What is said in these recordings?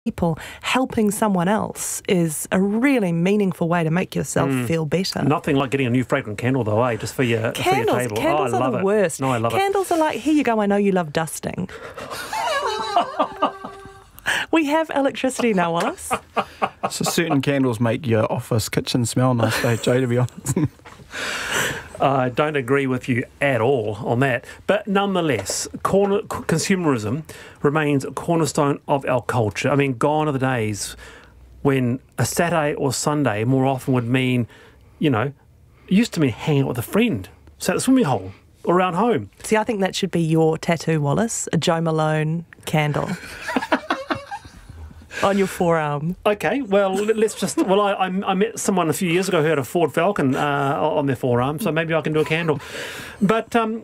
people, helping someone else is a really meaningful way to make yourself feel better. Nothing like getting a new fragrant candle, though, just for your table. Candles I love are the it. worst. No, I love it. Candles are like, here you go, I know you love dusting. We have electricity now, Wallace. So certain candles make your office kitchen smell nice, though, Joe, to be honest. I don't agree with you at all on that. But nonetheless, consumerism remains a cornerstone of our culture. I mean, gone are the days when a Saturday or Sunday more often would mean, it used to mean hanging out with a friend, sat at the swimming hole or around home. See, I think that should be your tattoo, Wallace, a Joe Malone candle. On your forearm. Okay, well, let's just... Well, I met someone a few years ago who had a Ford Falcon on their forearm, so maybe I can do a candle. But that's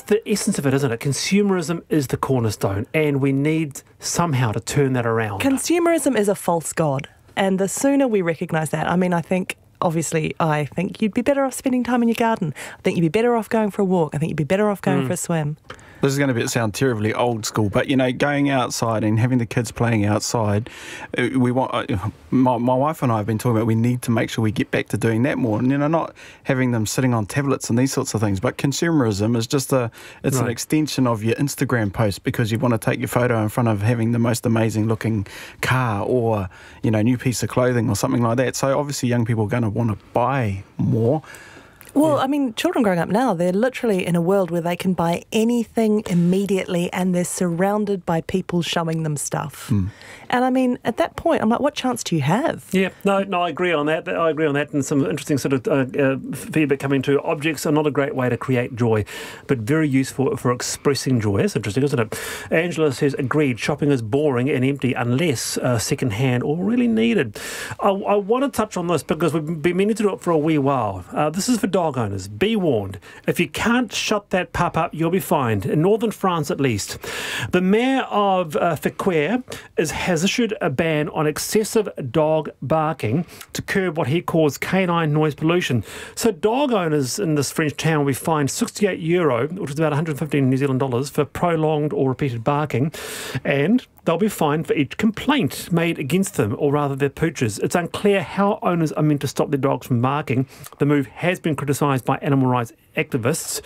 the essence of it, isn't it? Consumerism is the cornerstone, and we need somehow to turn that around. Consumerism is a false god, and the sooner we recognise that, I think you'd be better off spending time in your garden. I think you'd be better off going for a walk. I think you'd be better off going for a swim. This is going to sound terribly old school, but, going outside and having the kids playing outside, we want. My wife and I have been talking about we need to make sure we get back to doing that more. And, not having them sitting on tablets and these sorts of things. But consumerism is just an extension of your Instagram post because you want to take your photo in front of having the most amazing looking car or, new piece of clothing or something like that. So obviously young people are going to want to buy more. Well, children growing up now, they're literally in a world where they can buy anything immediately and they're surrounded by people showing them stuff. And at that point, I'm like, what chance do you have? Yeah, no, I agree on that. And some interesting sort of feedback coming to objects are not a great way to create joy, but very useful for expressing joy. That's interesting, isn't it? Angela says, agreed, shopping is boring and empty unless second-hand or really needed. I want to touch on this because we've been meaning to do it for a wee while. This is for dog owners. Be warned. If you can't shut that pup up, you'll be fined. In northern France, at least. The mayor of Feuquières has issued a ban on excessive dog barking to curb what he calls canine noise pollution. So dog owners in this French town will be fined €68, which is about 115 New Zealand dollars, for prolonged or repeated barking, and they'll be fined for each complaint made against them, or rather their pooches. It's unclear how owners are meant to stop their dogs from barking. The move has been criticised by animal rights activists.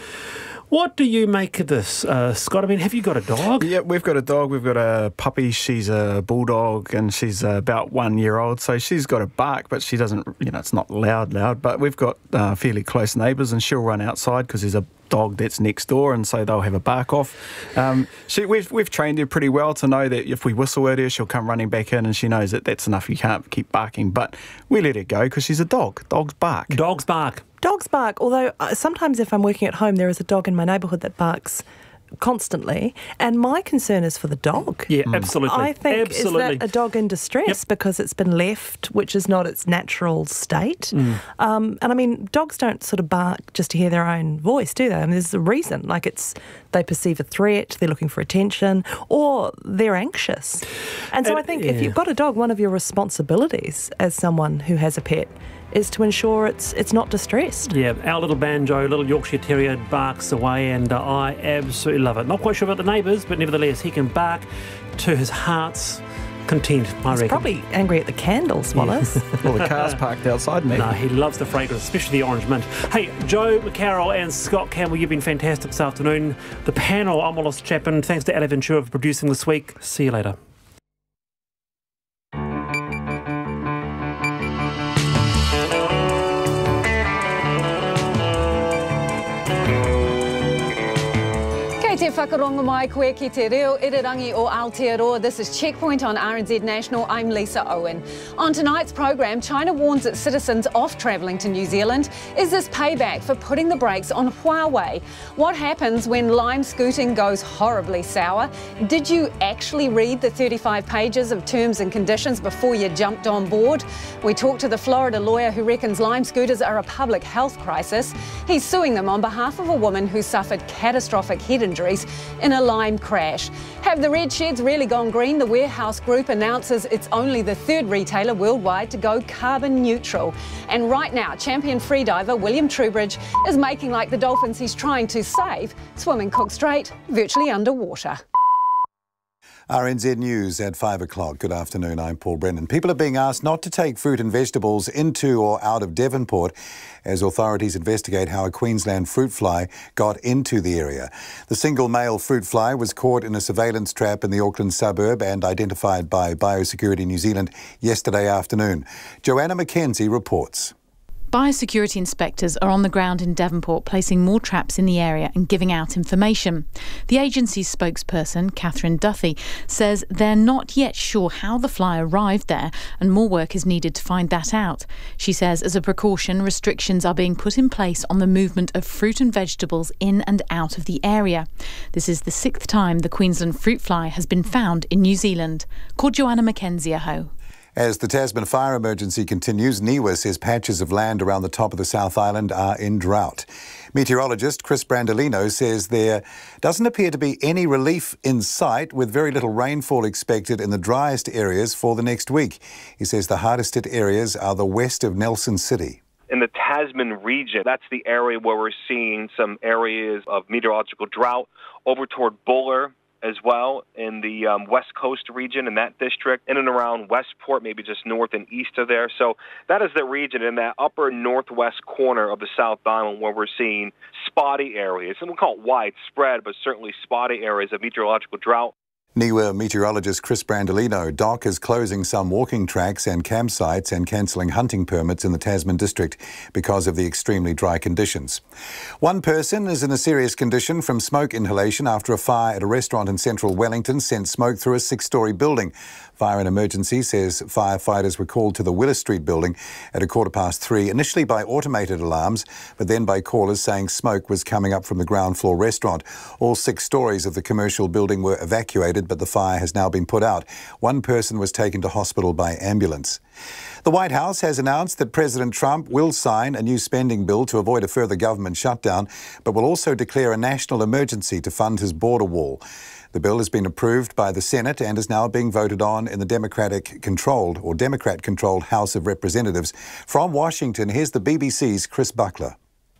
What do you make of this, Scott? Have you got a dog? Yeah, we've got a dog. We've got a puppy. She's a bulldog and she's about 1 year old. So she's got a bark, but she doesn't, it's not loud. But we've got fairly close neighbours and she'll run outside because there's a dog that's next door, and so they'll have a bark off. We've trained her pretty well to know that if we whistle at her, she'll come running back in, and she knows that that's enough. You can't keep barking, but we let her go because she's a dog. Dogs bark. Dogs bark. Dogs bark, although sometimes if I'm working at home, there is a dog in my neighbourhood that barks constantly, and my concern is for the dog. Yeah, absolutely. I think is that a dog in distress because it's been left, which is not its natural state. And dogs don't sort of bark just to hear their own voice, do they? There's a reason. They perceive a threat, they're looking for attention, or they're anxious. And so I think if you've got a dog, one of your responsibilities as someone who has a pet is to ensure it's not distressed. Yeah, our little Banjo, little Yorkshire Terrier, barks away, and I absolutely love it. Not quite sure about the neighbours, but nevertheless, he can bark to his heart's content, I reckon. He's probably angry at the candles, Wallace. Well, the car's parked outside me. No, he loves the fragrance, especially the orange mint. Hey, Joe McCarroll and Scott Campbell, you've been fantastic this afternoon. The panel, I'm Wallace Chapman. Thanks to Ali Ventura for producing this week. See you later. Te whakaronga mai koe ki te reo irirangi o Aotearoa. This is Checkpoint on RNZ National. I'm Lisa Owen. On tonight's program, China warns its citizens off travelling to New Zealand. Is this payback for putting the brakes on Huawei? What happens when lime scooting goes horribly sour? Did you actually read the 35 pages of terms and conditions before you jumped on board? We talked to the Florida lawyer who reckons lime scooters are a public health crisis. He's suing them on behalf of a woman who suffered catastrophic head injuries in a lime crash. Have the red sheds really gone green? The Warehouse Group announces it's only the third retailer worldwide to go carbon neutral. And right now, champion freediver William Trubridge is making like the dolphins he's trying to save, swimming cook straight, virtually underwater. RNZ News at 5 o'clock. Good afternoon, I'm Paul Brennan. People are being asked not to take fruit and vegetables into or out of Devonport as authorities investigate how a Queensland fruit fly got into the area. The single male fruit fly was caught in a surveillance trap in the Auckland suburb and identified by Biosecurity New Zealand yesterday afternoon. Joanna Mackenzie reports. Biosecurity inspectors are on the ground in Devonport, placing more traps in the area and giving out information. The agency's spokesperson, Catherine Duthie, says they're not yet sure how the fly arrived there and more work is needed to find that out. She says as a precaution, restrictions are being put in place on the movement of fruit and vegetables in and out of the area. This is the 6th time the Queensland fruit fly has been found in New Zealand. Called Joanna Mackenzie Aho. As the Tasman fire emergency continues, NIWA says patches of land around the top of the South Island are in drought. Meteorologist Chris Brandolino says there doesn't appear to be any relief in sight, with very little rainfall expected in the driest areas for the next week. He says the hardest hit areas are the west of Nelson City. In the Tasman region, that's the area where we're seeing some areas of meteorological drought over toward Buller, as well in the West Coast region in that district, in and around Westport, maybe just north and east of there. So that is the region in that upper northwest corner of the South Island where we're seeing spotty areas. And we'll call it widespread, but certainly spotty areas of meteorological drought. NIWA meteorologist Chris Brandolino. DOC is closing some walking tracks and campsites and cancelling hunting permits in the Tasman district because of the extremely dry conditions. One person is in a serious condition from smoke inhalation after a fire at a restaurant in central Wellington sent smoke through a 6-storey building. Fire and Emergency says firefighters were called to the Willis Street building at 3:15, initially by automated alarms, but then by callers saying smoke was coming up from the ground floor restaurant. All 6 storeys of the commercial building were evacuated, but the fire has now been put out. One person was taken to hospital by ambulance. The White House has announced that President Trump will sign a new spending bill to avoid a further government shutdown, but will also declare a national emergency to fund his border wall. The bill has been approved by the Senate and is now being voted on in the Democrat-controlled House of Representatives. From Washington, here's the BBC's Chris Buckler.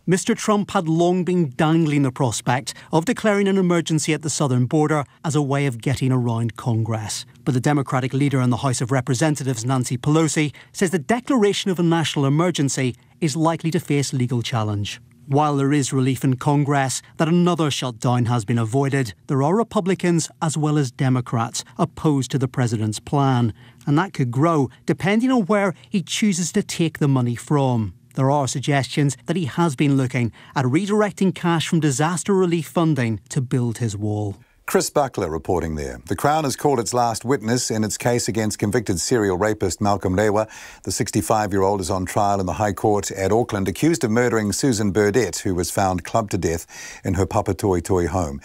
Mr Trump had long been dangling the prospect of declaring an emergency at the southern border as a way of getting around Congress. But the Democratic leader in the House of Representatives, Nancy Pelosi, says the declaration of a national emergency is likely to face legal challenge. While there is relief in Congress that another shutdown has been avoided, there are Republicans as well as Democrats opposed to the president's plan. And that could grow depending on where he chooses to take the money from. There are suggestions that he has been looking at redirecting cash from disaster relief funding to build his wall. Chris Buckler reporting there. The Crown has called its last witness in its case against convicted serial rapist Malcolm Lewa. The 65-year-old is on trial in the High Court at Auckland, accused of murdering Susan Burdett, who was found clubbed to death in her Papatoetoe home.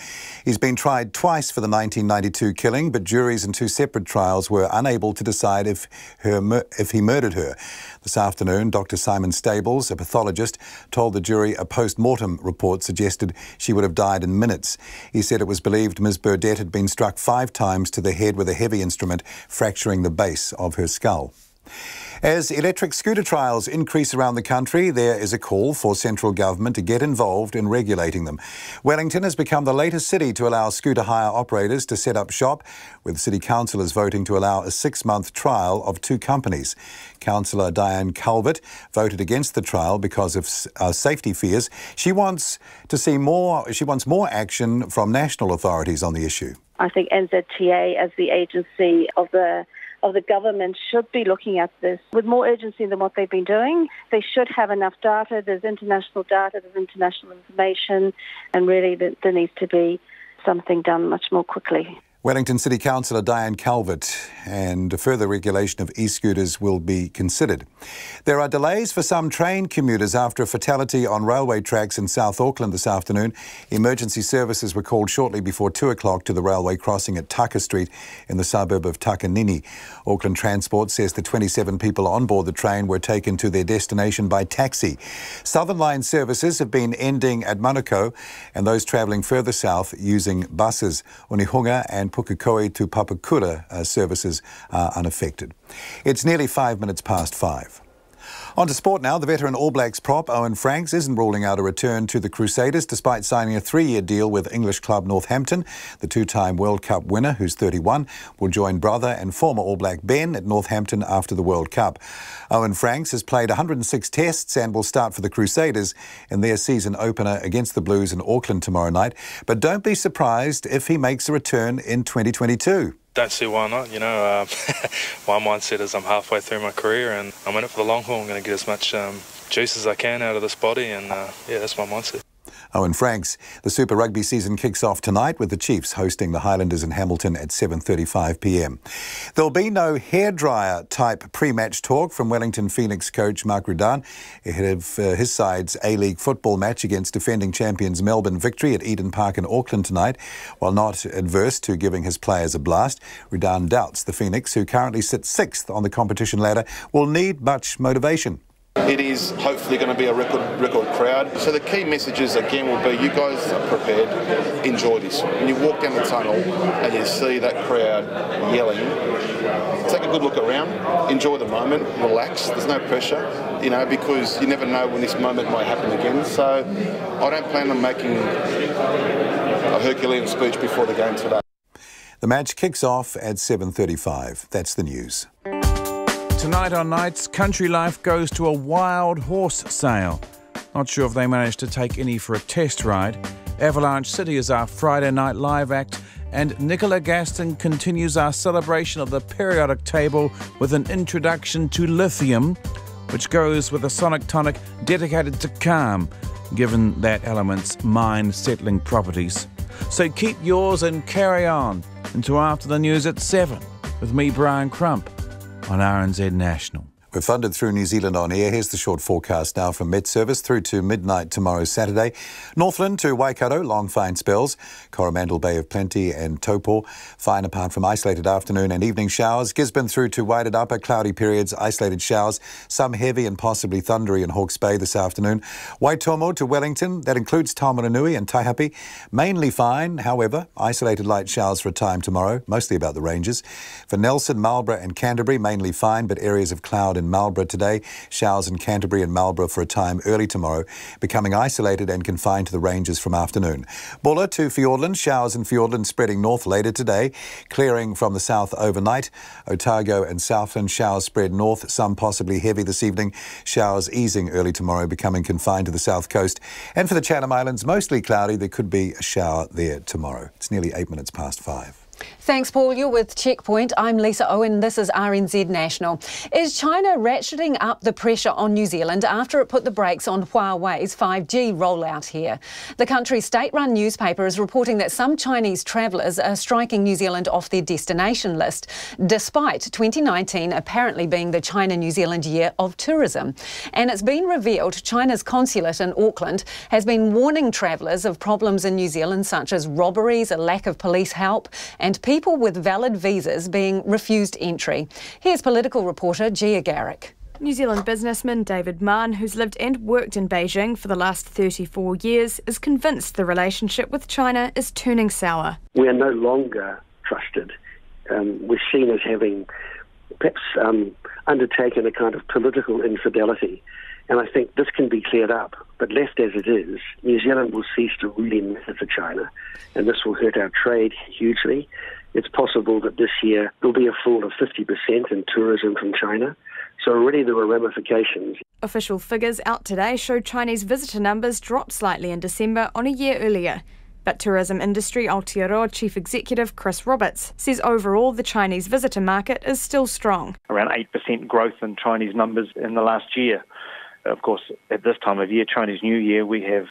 He's been tried twice for the 1992 killing, but juries in 2 separate trials were unable to decide if he murdered her. This afternoon, Dr. Simon Stables, a pathologist, told the jury a post-mortem report suggested she would have died in minutes. He said it was believed Ms. Burdett had been struck 5 times to the head with a heavy instrument, fracturing the base of her skull. As electric scooter trials increase around the country, there is a call for central government to get involved in regulating them. Wellington has become the latest city to allow scooter hire operators to set up shop, with city councillors voting to allow a 6-month trial of 2 companies. Councillor Diane Calvert voted against the trial because of safety fears. She wants more action from national authorities on the issue. I think NZTA, as the agency of the government, should be looking at this with more urgency than what they've been doing. They should have enough data. There's international data, there's international information, and really there needs to be something done much more quickly. Wellington City Councillor Diane Calvert, and further regulation of e-scooters will be considered. There are delays for some train commuters after a fatality on railway tracks in South Auckland this afternoon. Emergency services were called shortly before 2 o'clock to the railway crossing at Tucker Street in the suburb of Takanini. Auckland Transport says the 27 people on board the train were taken to their destination by taxi. Southern Line services have been ending at Manukau, and those travelling further south using buses. Onehunga and Pukekohe to Papakura services are unaffected. It's nearly 5 minutes past 5. On to sport now. The veteran All Blacks prop Owen Franks isn't ruling out a return to the Crusaders despite signing a 3-year deal with English club Northampton. The two-time World Cup winner, who's 31, will join brother and former All Black Ben at Northampton after the World Cup. Owen Franks has played 106 tests and will start for the Crusaders in their season opener against the Blues in Auckland tomorrow night. But don't be surprised if he makes a return in 2022. Don't see why not, My mindset is I'm halfway through my career and I'm in it for the long haul. I'm going to get as much juice as I can out of this body and, that's my mindset. Owen Franks. The Super Rugby season kicks off tonight with the Chiefs hosting the Highlanders in Hamilton at 7:35 p.m. There'll be no hairdryer type pre-match talk from Wellington Phoenix coach Mark Rudan ahead of his side's A-League football match against defending champions Melbourne Victory at Eden Park in Auckland tonight. While not adverse to giving his players a blast, Rudan doubts the Phoenix, who currently sit 6th on the competition ladder, will need much motivation. It is hopefully going to be a record crowd. So the key messages again will be you guys are prepared, enjoy this. When you walk down the tunnel and you see that crowd yelling, take a good look around, enjoy the moment, relax, there's no pressure, because you never know when this moment might happen again. So I don't plan on making a Herculean speech before the game today. The match kicks off at 7:35. That's the news. Tonight on Nights, Country Life goes to a wild horse sale. Not sure if they managed to take any for a test ride. Avalanche City is our Friday night live act, and Nicola Gaston continues our celebration of the periodic table with an introduction to lithium, which goes with a sonic tonic dedicated to calm, given that element's mind-settling properties. So keep yours and carry on until after the news at 7 with me, Brian Crump, on RNZ National. We're funded through New Zealand On Air. Here's the short forecast now from Met Service through to midnight tomorrow, Saturday. Northland to Waikato, long fine spells. Coromandel Bay of Plenty and Taupo, fine apart from isolated afternoon and evening showers. Gisborne through to Wairarapa, cloudy periods, isolated showers. Some heavy and possibly thundery in Hawke's Bay this afternoon. Waitomo to Wellington, that includes Taumaranui and Taihape. Mainly fine, however, isolated light showers for a time tomorrow, mostly about the ranges. For Nelson, Marlborough and Canterbury, mainly fine, but areas of cloud in Marlborough today, showers in Canterbury and Marlborough for a time early tomorrow, becoming isolated and confined to the ranges from afternoon. Bulla to Fiordland, showers in Fiordland spreading north later today, clearing from the south overnight. Otago and Southland, showers spread north, some possibly heavy this evening, showers easing early tomorrow, becoming confined to the south coast. And for the Chatham Islands, mostly cloudy, there could be a shower there tomorrow. It's nearly 8 minutes past 5. Thanks, Paul. You're with Checkpoint. I'm Lisa Owen. This is RNZ National. Is China ratcheting up the pressure on New Zealand after it put the brakes on Huawei's 5G rollout here? The country's state-run newspaper is reporting that some Chinese travellers are striking New Zealand off their destination list, despite 2019 apparently being the China-New Zealand year of tourism. And it's been revealed China's consulate in Auckland has been warning travellers of problems in New Zealand such as robberies, a lack of police help, and people with valid visas being refused entry. Here's political reporter Gia Garrick. New Zealand businessman David Mann, who's lived and worked in Beijing for the last 34 years, is convinced the relationship with China is turning sour. We are no longer trusted. We're seen as having perhaps undertaken a kind of political infidelity. And I think this can be cleared up. But left as it is, New Zealand will cease to really matter to China, and this will hurt our trade hugely. It's possible that this year there'll be a fall of 50% in tourism from China. So already there are ramifications. Official figures out today show Chinese visitor numbers dropped slightly in December on a year earlier. But tourism industry Aotearoa Chief Executive Chris Roberts says overall the Chinese visitor market is still strong. Around 8% growth in Chinese numbers in the last year. Of course, at this time of year, Chinese New Year, we have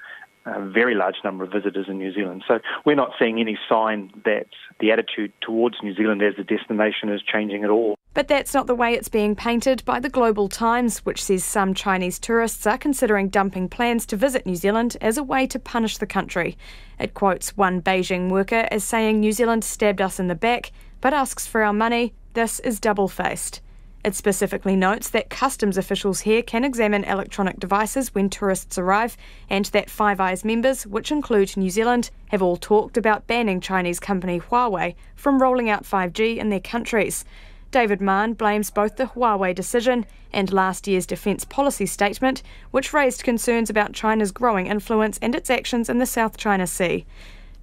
a very large number of visitors in New Zealand. So we're not seeing any sign that the attitude towards New Zealand as a destination is changing at all. But that's not the way it's being painted by the Global Times, which says some Chinese tourists are considering dumping plans to visit New Zealand as a way to punish the country. It quotes one Beijing worker as saying New Zealand stabbed us in the back, but asks for our money. This is double-faced. It specifically notes that customs officials here can examine electronic devices when tourists arrive, and that Five Eyes members, which include New Zealand, have all talked about banning Chinese company Huawei from rolling out 5G in their countries. David Mann blames both the Huawei decision and last year's defence policy statement, which raised concerns about China's growing influence and its actions in the South China Sea.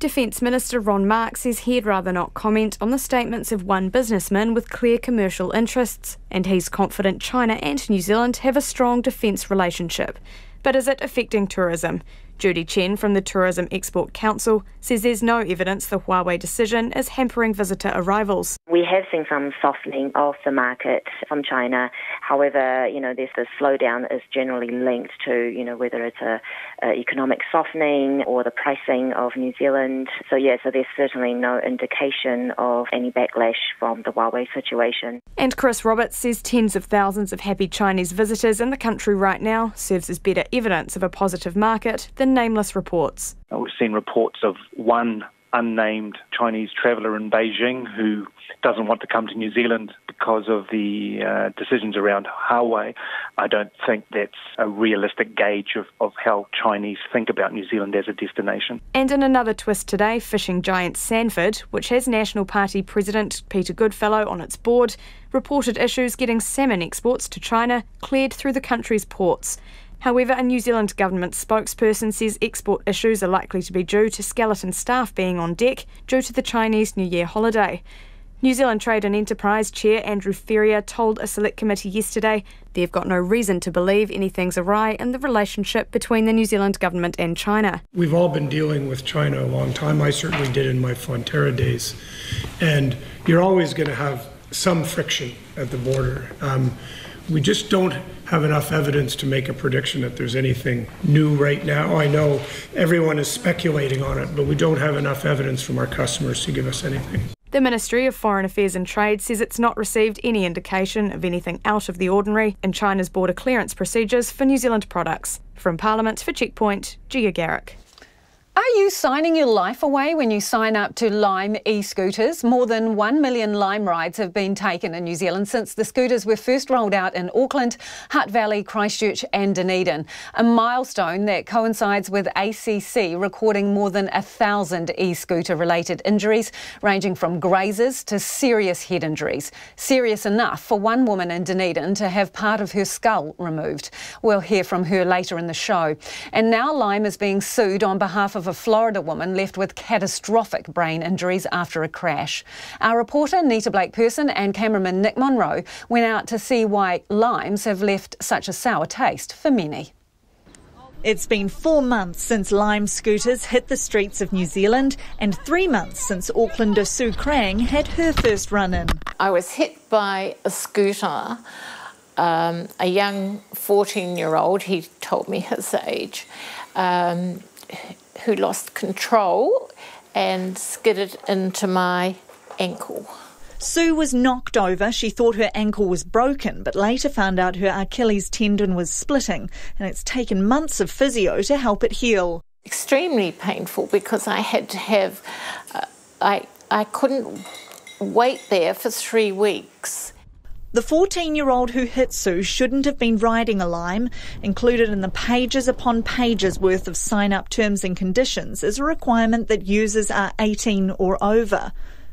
Defence Minister Ron Mark says he'd rather not comment on the statements of one businessman with clear commercial interests, and he's confident China and New Zealand have a strong defence relationship. But is it affecting tourism? Judy Chen from the Tourism Export Council says there's no evidence the Huawei decision is hampering visitor arrivals. We have seen some softening of the market from China. However, there's the slowdown is generally linked to, whether it's a economic softening or the pricing of New Zealand. So there's certainly no indication of any backlash from the Huawei situation. And Chris Roberts says tens of thousands of happy Chinese visitors in the country right now serves as better evidence of a positive market than nameless reports. We've seen reports of one unnamed Chinese traveller in Beijing who doesn't want to come to New Zealand because of the decisions around Huawei. I don't think that's a realistic gauge of how Chinese think about New Zealand as a destination. And in another twist today, fishing giant Sanford, which has National Party President Peter Goodfellow on its board, reported issues getting salmon exports to China cleared through the country's ports. However, a New Zealand government spokesperson says export issues are likely to be due to skeleton staff being on deck due to the Chinese New Year holiday. New Zealand Trade and Enterprise Chair Andrew Ferrier told a select committee yesterday they've got no reason to believe anything's awry in the relationship between the New Zealand government and China. We've all been dealing with China a long time. I certainly did in my Fonterra days. And you're always going to have some friction at the border. We just don't have enough evidence to make a prediction that there's anything new right now. I know everyone is speculating on it, but we don't have enough evidence from our customers to give us anything. The Ministry of Foreign Affairs and Trade says it's not received any indication of anything out of the ordinary in China's border clearance procedures for New Zealand products. From Parliament for Checkpoint, Gia Garrick. Are you signing your life away when you sign up to Lime e-scooters? More than 1 million Lime rides have been taken in New Zealand since the scooters were first rolled out in Auckland, Hutt Valley, Christchurch and Dunedin. A milestone that coincides with ACC recording more than 1,000 e-scooter related injuries, ranging from grazers to serious head injuries. Serious enough for one woman in Dunedin to have part of her skull removed. We'll hear from her later in the show. And now Lime is being sued on behalf of a Florida woman left with catastrophic brain injuries after a crash. Our reporter Nita Blake-Person and cameraman Nick Monroe went out to see why limes have left such a sour taste for many. It's been 4 months since Lime scooters hit the streets of New Zealand and 3 months since Aucklander Sue Krang had her first run-in. I was hit by a scooter, a young 14-year-old, he told me his age, who lost control and skidded into my ankle. Sue was knocked over. She thought her ankle was broken, but later found out her Achilles tendon was splitting, and it's taken months of physio to help it heal. Extremely painful because I had to have, I couldn't wait there for 3 weeks. The 14-year-old who hit Sue shouldn't have been riding a Lime. Included in the pages upon pages worth of sign-up terms and conditions is a requirement that users are 18 or over.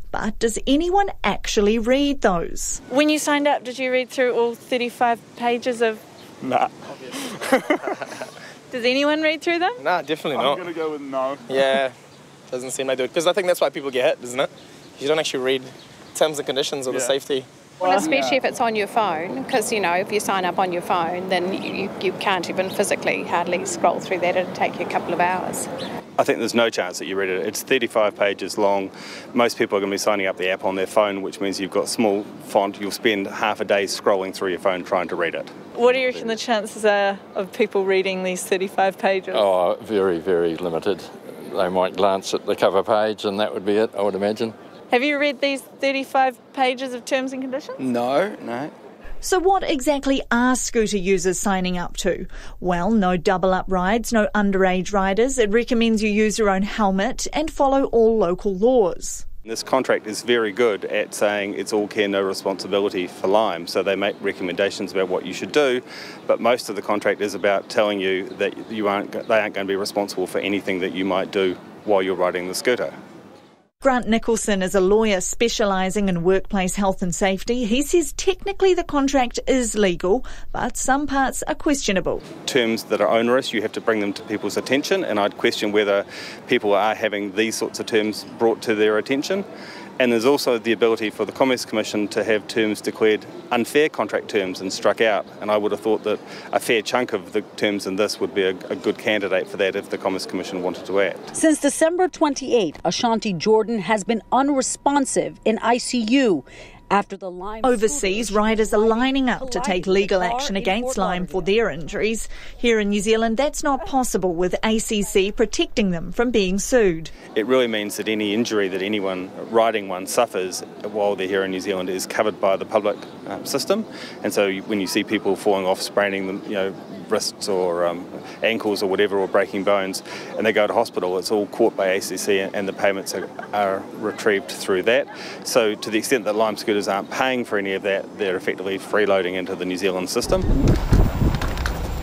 But does anyone actually read those? When you signed up, did you read through all 35 pages of... Nah. Does anyone read through them? Nah, definitely not. I'm going to go with no. Yeah, doesn't seem like do it. Because I think that's why people get hit, isn't it? You don't actually read terms and conditions or the safety. Well, especially if it's on your phone, because, if you sign up on your phone, then you can't even physically hardly scroll through that. It'll take you a couple of hours. I think there's no chance that you read it. It's 35 pages long. Most people are going to be signing up the app on their phone, which means you've got small font. You'll spend half a day scrolling through your phone trying to read it. What do you reckon the chances are of people reading these 35 pages? Oh, very, very limited. They might glance at the cover page and that would be it, I would imagine. Have you read these 35 pages of terms and conditions? No. So what exactly are scooter users signing up to? Well, no double-up rides, no underage riders. It recommends you use your own helmet and follow all local laws. This contract is very good at saying it's all care, no responsibility for Lime, so they make recommendations about what you should do, but most of the contract is about telling you that they aren't going to be responsible for anything that you might do while you're riding the scooter. Grant Nicholson is a lawyer specialising in workplace health and safety. He says technically the contract is legal, but some parts are questionable. Terms that are onerous, you have to bring them to people's attention, and I'd question whether people are having these sorts of terms brought to their attention. And there's also the ability for the Commerce Commission to have terms declared unfair contract terms and struck out. And I would have thought that a fair chunk of the terms in this would be a good candidate for that if the Commerce Commission wanted to act. Since December 28, Ashanti Jordan has been unresponsive in ICU. After the Lime overseas, riders are lining up to take legal action against Lime for their injuries. Here in New Zealand, that's not possible, with ACC protecting them from being sued. It really means that any injury that anyone riding one suffers while they're here in New Zealand is covered by the public system. And so when you see people falling off, spraining them, wrists or ankles or whatever, or breaking bones, and they go to hospital, it's all caught by ACC and the payments are retrieved through that. So to the extent that Lime scooters aren't paying for any of that, they're effectively freeloading into the New Zealand system.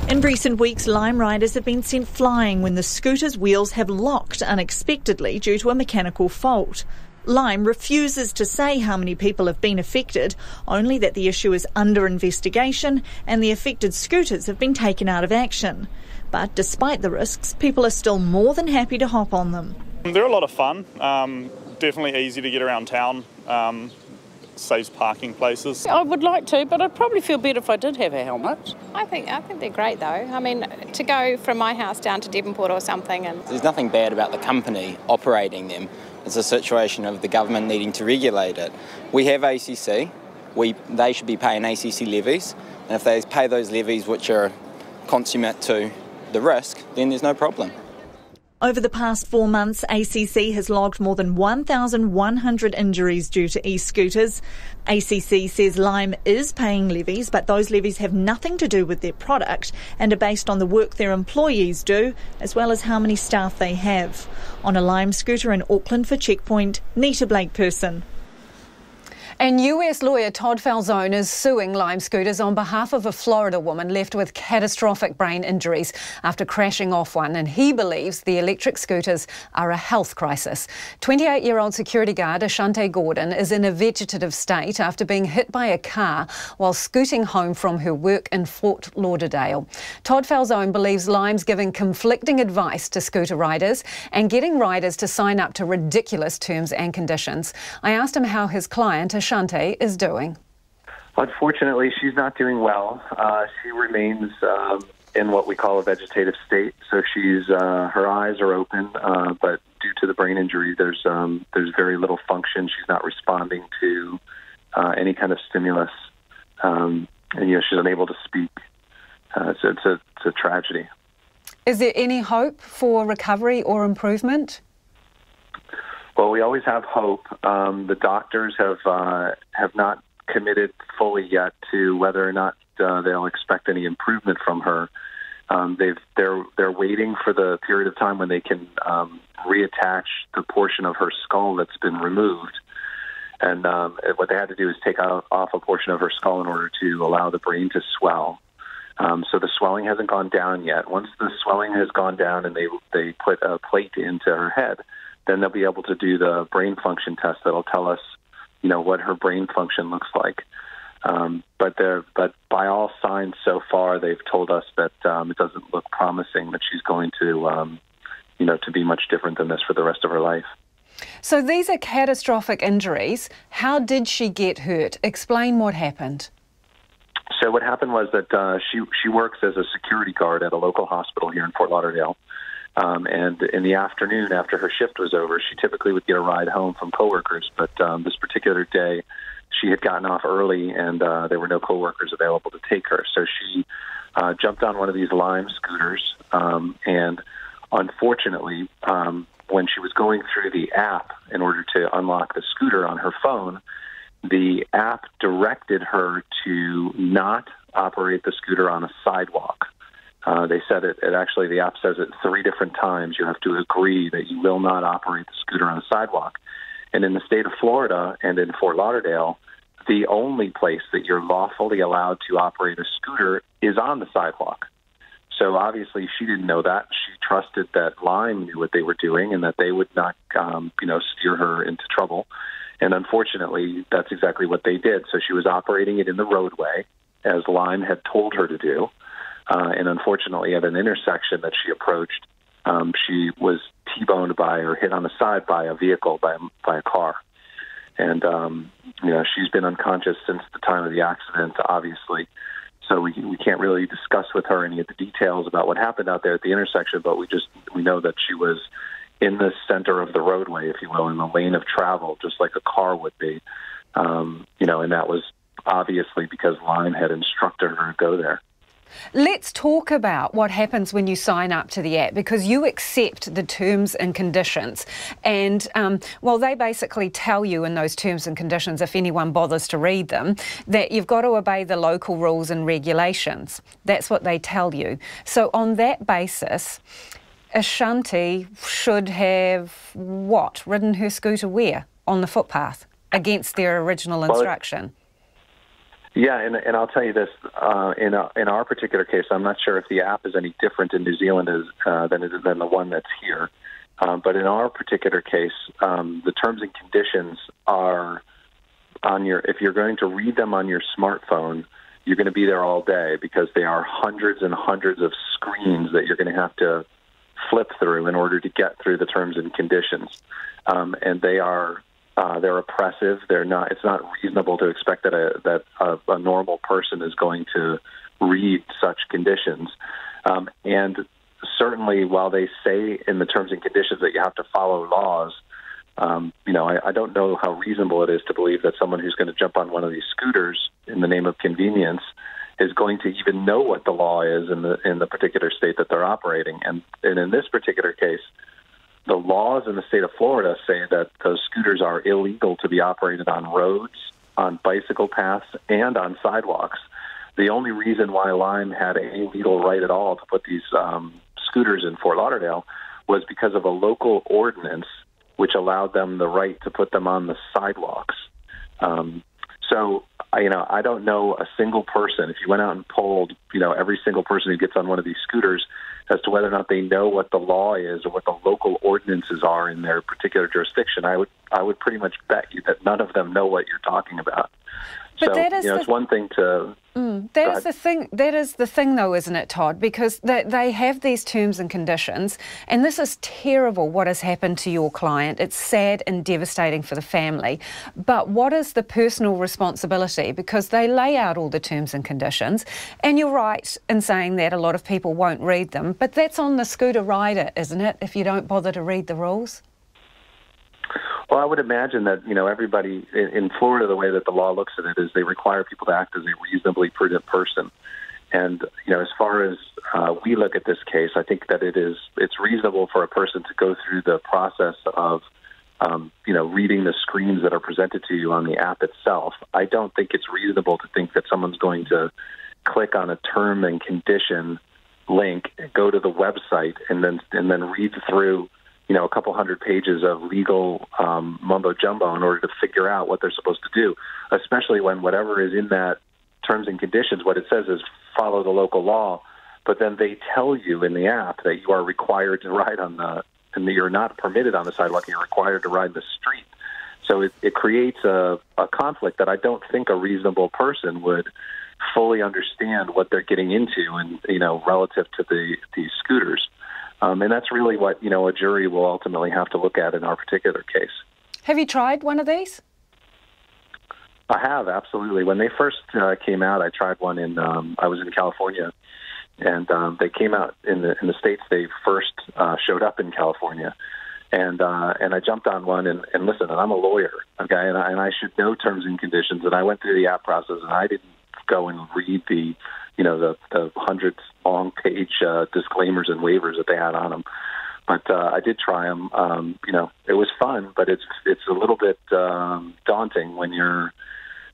In recent weeks, Lime riders have been sent flying when the scooter's wheels have locked unexpectedly due to a mechanical fault. Lime refuses to say how many people have been affected, only that the issue is under investigation and the affected scooters have been taken out of action. But despite the risks, people are still more than happy to hop on them. They're a lot of fun, definitely easy to get around town, saves parking places. I would like to, but I'd probably feel better if I did have a helmet. I think they're great though. I mean, to go from my house down to Devonport or something. And there's nothing bad about the company operating them. It's a situation of the government needing to regulate it. We have ACC. They should be paying ACC levies, and if they pay those levies which are consummate to the risk, then there's no problem. Over the past 4 months, ACC has logged more than 1,100 injuries due to e-scooters. ACC says Lime is paying levies, but those levies have nothing to do with their product and are based on the work their employees do, as well as how many staff they have. On a Lime scooter in Auckland for Checkpoint, Nita Blake-Person. And US lawyer Todd Falzone is suing Lime scooters on behalf of a Florida woman left with catastrophic brain injuries after crashing off one, and he believes the electric scooters are a health crisis. 28-year-old security guard Ashanti Gordon is in a vegetative state after being hit by a car while scooting home from her work in Fort Lauderdale. Todd Falzone believes Lime's giving conflicting advice to scooter riders and getting riders to sign up to ridiculous terms and conditions. I asked him how his client Ashanti is doing. Unfortunately, she's not doing well. She remains in what we call a vegetative state. So she's her eyes are open, but due to the brain injury, there's very little function. She's not responding to any kind of stimulus, and she's unable to speak. So it's a tragedy. Is there any hope for recovery or improvement? Well, we always have hope. The doctors have not committed fully yet to whether or not they'll expect any improvement from her. They're waiting for the period of time when they can reattach the portion of her skull that's been removed. And what they had to do is take off a portion of her skull in order to allow the brain to swell. So the swelling hasn't gone down yet. Once the swelling has gone down and they put a plate into her head, then they'll be able to do the brain function test that'll tell us, what her brain function looks like. But by all signs so far, they've told us that it doesn't look promising that she's going to, to be much different than this for the rest of her life. So these are catastrophic injuries. How did she get hurt? Explain what happened. So what happened was that she works as a security guard at a local hospital here in Fort Lauderdale. And in the afternoon, after her shift was over, she typically would get a ride home from coworkers. But this particular day, she had gotten off early, and there were no coworkers available to take her. So she jumped on one of these Lime scooters, and unfortunately, when she was going through the app in order to unlock the scooter on her phone, the app directed her to not operate the scooter on a sidewalk. They said the app says it 3 different times. You have to agree that you will not operate the scooter on a sidewalk. And in the state of Florida and in Fort Lauderdale, the only place that you're lawfully allowed to operate a scooter is on the sidewalk. So obviously she didn't know that. She trusted that Lime knew what they were doing and that they would not, steer her into trouble. And unfortunately, that's exactly what they did. So she was operating it in the roadway, as Lime had told her to do. And unfortunately, at an intersection that she approached, she was T-boned by or hit on the side by a vehicle, by a car. And, she's been unconscious since the time of the accident, obviously. So we can't really discuss with her any of the details about what happened out there at the intersection, but we know that she was in the center of the roadway, if you will, in the lane of travel, just like a car would be. And that was obviously because Lime had instructed her to go there. Let's talk about what happens when you sign up to the app, because you accept the terms and conditions. And, they basically tell you in those terms and conditions, if anyone bothers to read them, that you've got to obey the local rules and regulations. That's what they tell you. So on that basis, Ashanti should have, ridden her scooter where? On the footpath, against their original instruction? Yeah, and I'll tell you this, in our particular case, I'm not sure if the app is any different in New Zealand than the one that's here. But in our particular case, the terms and conditions are if you're going to read them on your smartphone, you're going to be there all day, because they are hundreds and hundreds of screens that you're going to have to flip through in order to get through the terms and conditions. And they're oppressive. It's not reasonable to expect that a normal person is going to read such conditions. And certainly, while they say in the terms and conditions that you have to follow laws, I don't know how reasonable it is to believe that someone who's going to jump on one of these scooters in the name of convenience is going to even know what the law is in the particular state that they're operating. And in this particular case, the laws in the state of Florida say that those scooters are illegal to be operated on roads, on bicycle paths, and on sidewalks. The only reason why Lime had a legal right at all to put these scooters in Fort Lauderdale was because of a local ordinance which allowed them the right to put them on the sidewalks. I don't know a single person, if you went out and polled, every single person who gets on one of these scooters as to whether or not they know what the law is or what the local ordinances are in their particular jurisdiction, I would pretty much bet you that none of them know what you're talking about. But so, it's one thing to... That is the thing, though, isn't it, Todd? Because they have these terms and conditions, and this is terrible what has happened to your client. It's sad and devastating for the family. But what is the personal responsibility? Because they lay out all the terms and conditions, and you're right in saying that a lot of people won't read them, but that's on the scooter rider, isn't it, if you don't bother to read the rules? Well, I would imagine that, everybody in Florida, the way that the law looks at it is they require people to act as a reasonably prudent person. And, as far as we look at this case, I think that it's reasonable for a person to go through the process of, reading the screens that are presented to you on the app itself. I don't think it's reasonable to think that someone's going to click on a term and condition link, go to the website, and then read through a couple hundred pages of legal mumbo-jumbo in order to figure out what they're supposed to do, especially when whatever is in that terms and conditions, what it says is follow the local law, but then they tell you in the app that you are required to ride and that you're not permitted on the sidewalk, you're required to ride the street. So it creates a conflict that I don't think a reasonable person would fully understand what they're getting into, and relative to these scooters. And that's really what, a jury will ultimately have to look at in our particular case. Have you tried one of these? I have, absolutely. When they first came out, I tried one I was in California, and they came out in the States. They first showed up in California. And I jumped on one, and listen, and I'm a lawyer, okay, and I should know terms and conditions. And I went through the app process, and I didn't go and read the hundreds long page disclaimers and waivers that they had on them. But I did try them. It was fun, but it's a little bit daunting when you're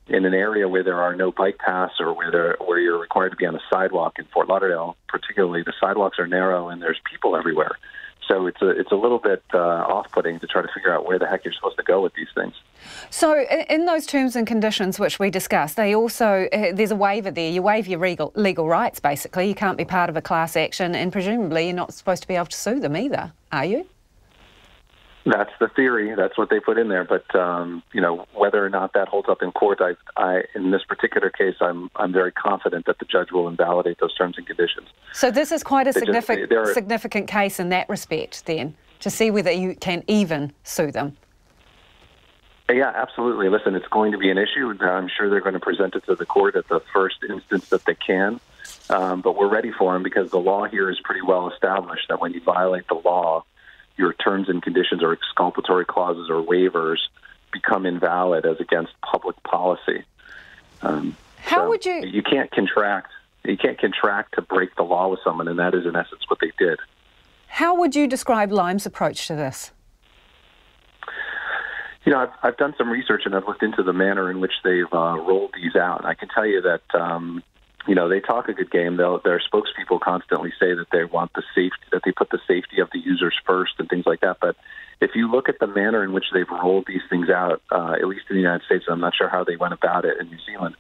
in an area where there are no bike paths or where you're required to be on a sidewalk in Fort Lauderdale. Particularly, the sidewalks are narrow and there's people everywhere. So it's a little bit off-putting to try to figure out where the heck you're supposed to go with these things. So in those terms and conditions which we discussed, they also, there's a waiver there. You waive your legal rights, basically. You can't be part of a class action, and presumably you're not supposed to be able to sue them either, are you? That's the theory. That's what they put in there. But, whether or not that holds up in court, I in this particular case, I'm very confident that the judge will invalidate those terms and conditions. So this is quite a significant case in that respect, then, to see whether you can even sue them. Yeah, absolutely. Listen, it's going to be an issue. I'm sure they're going to present it to the court at the first instance that they can. But we're ready for them because the law here is pretty well established that when you violate the law, your terms and conditions or exculpatory clauses or waivers become invalid as against public policy. How would you? You can't contract to break the law with someone, and that is in essence what they did. How would you describe Lime's approach to this? I've done some research and I've looked into the manner in which they've rolled these out. I can tell you that, they talk a good game. Their spokespeople constantly say that they want the safety, that they put the safety of the users first and things like that. But if you look at the manner in which they've rolled these things out, at least in the United States, I'm not sure how they went about it in New Zealand.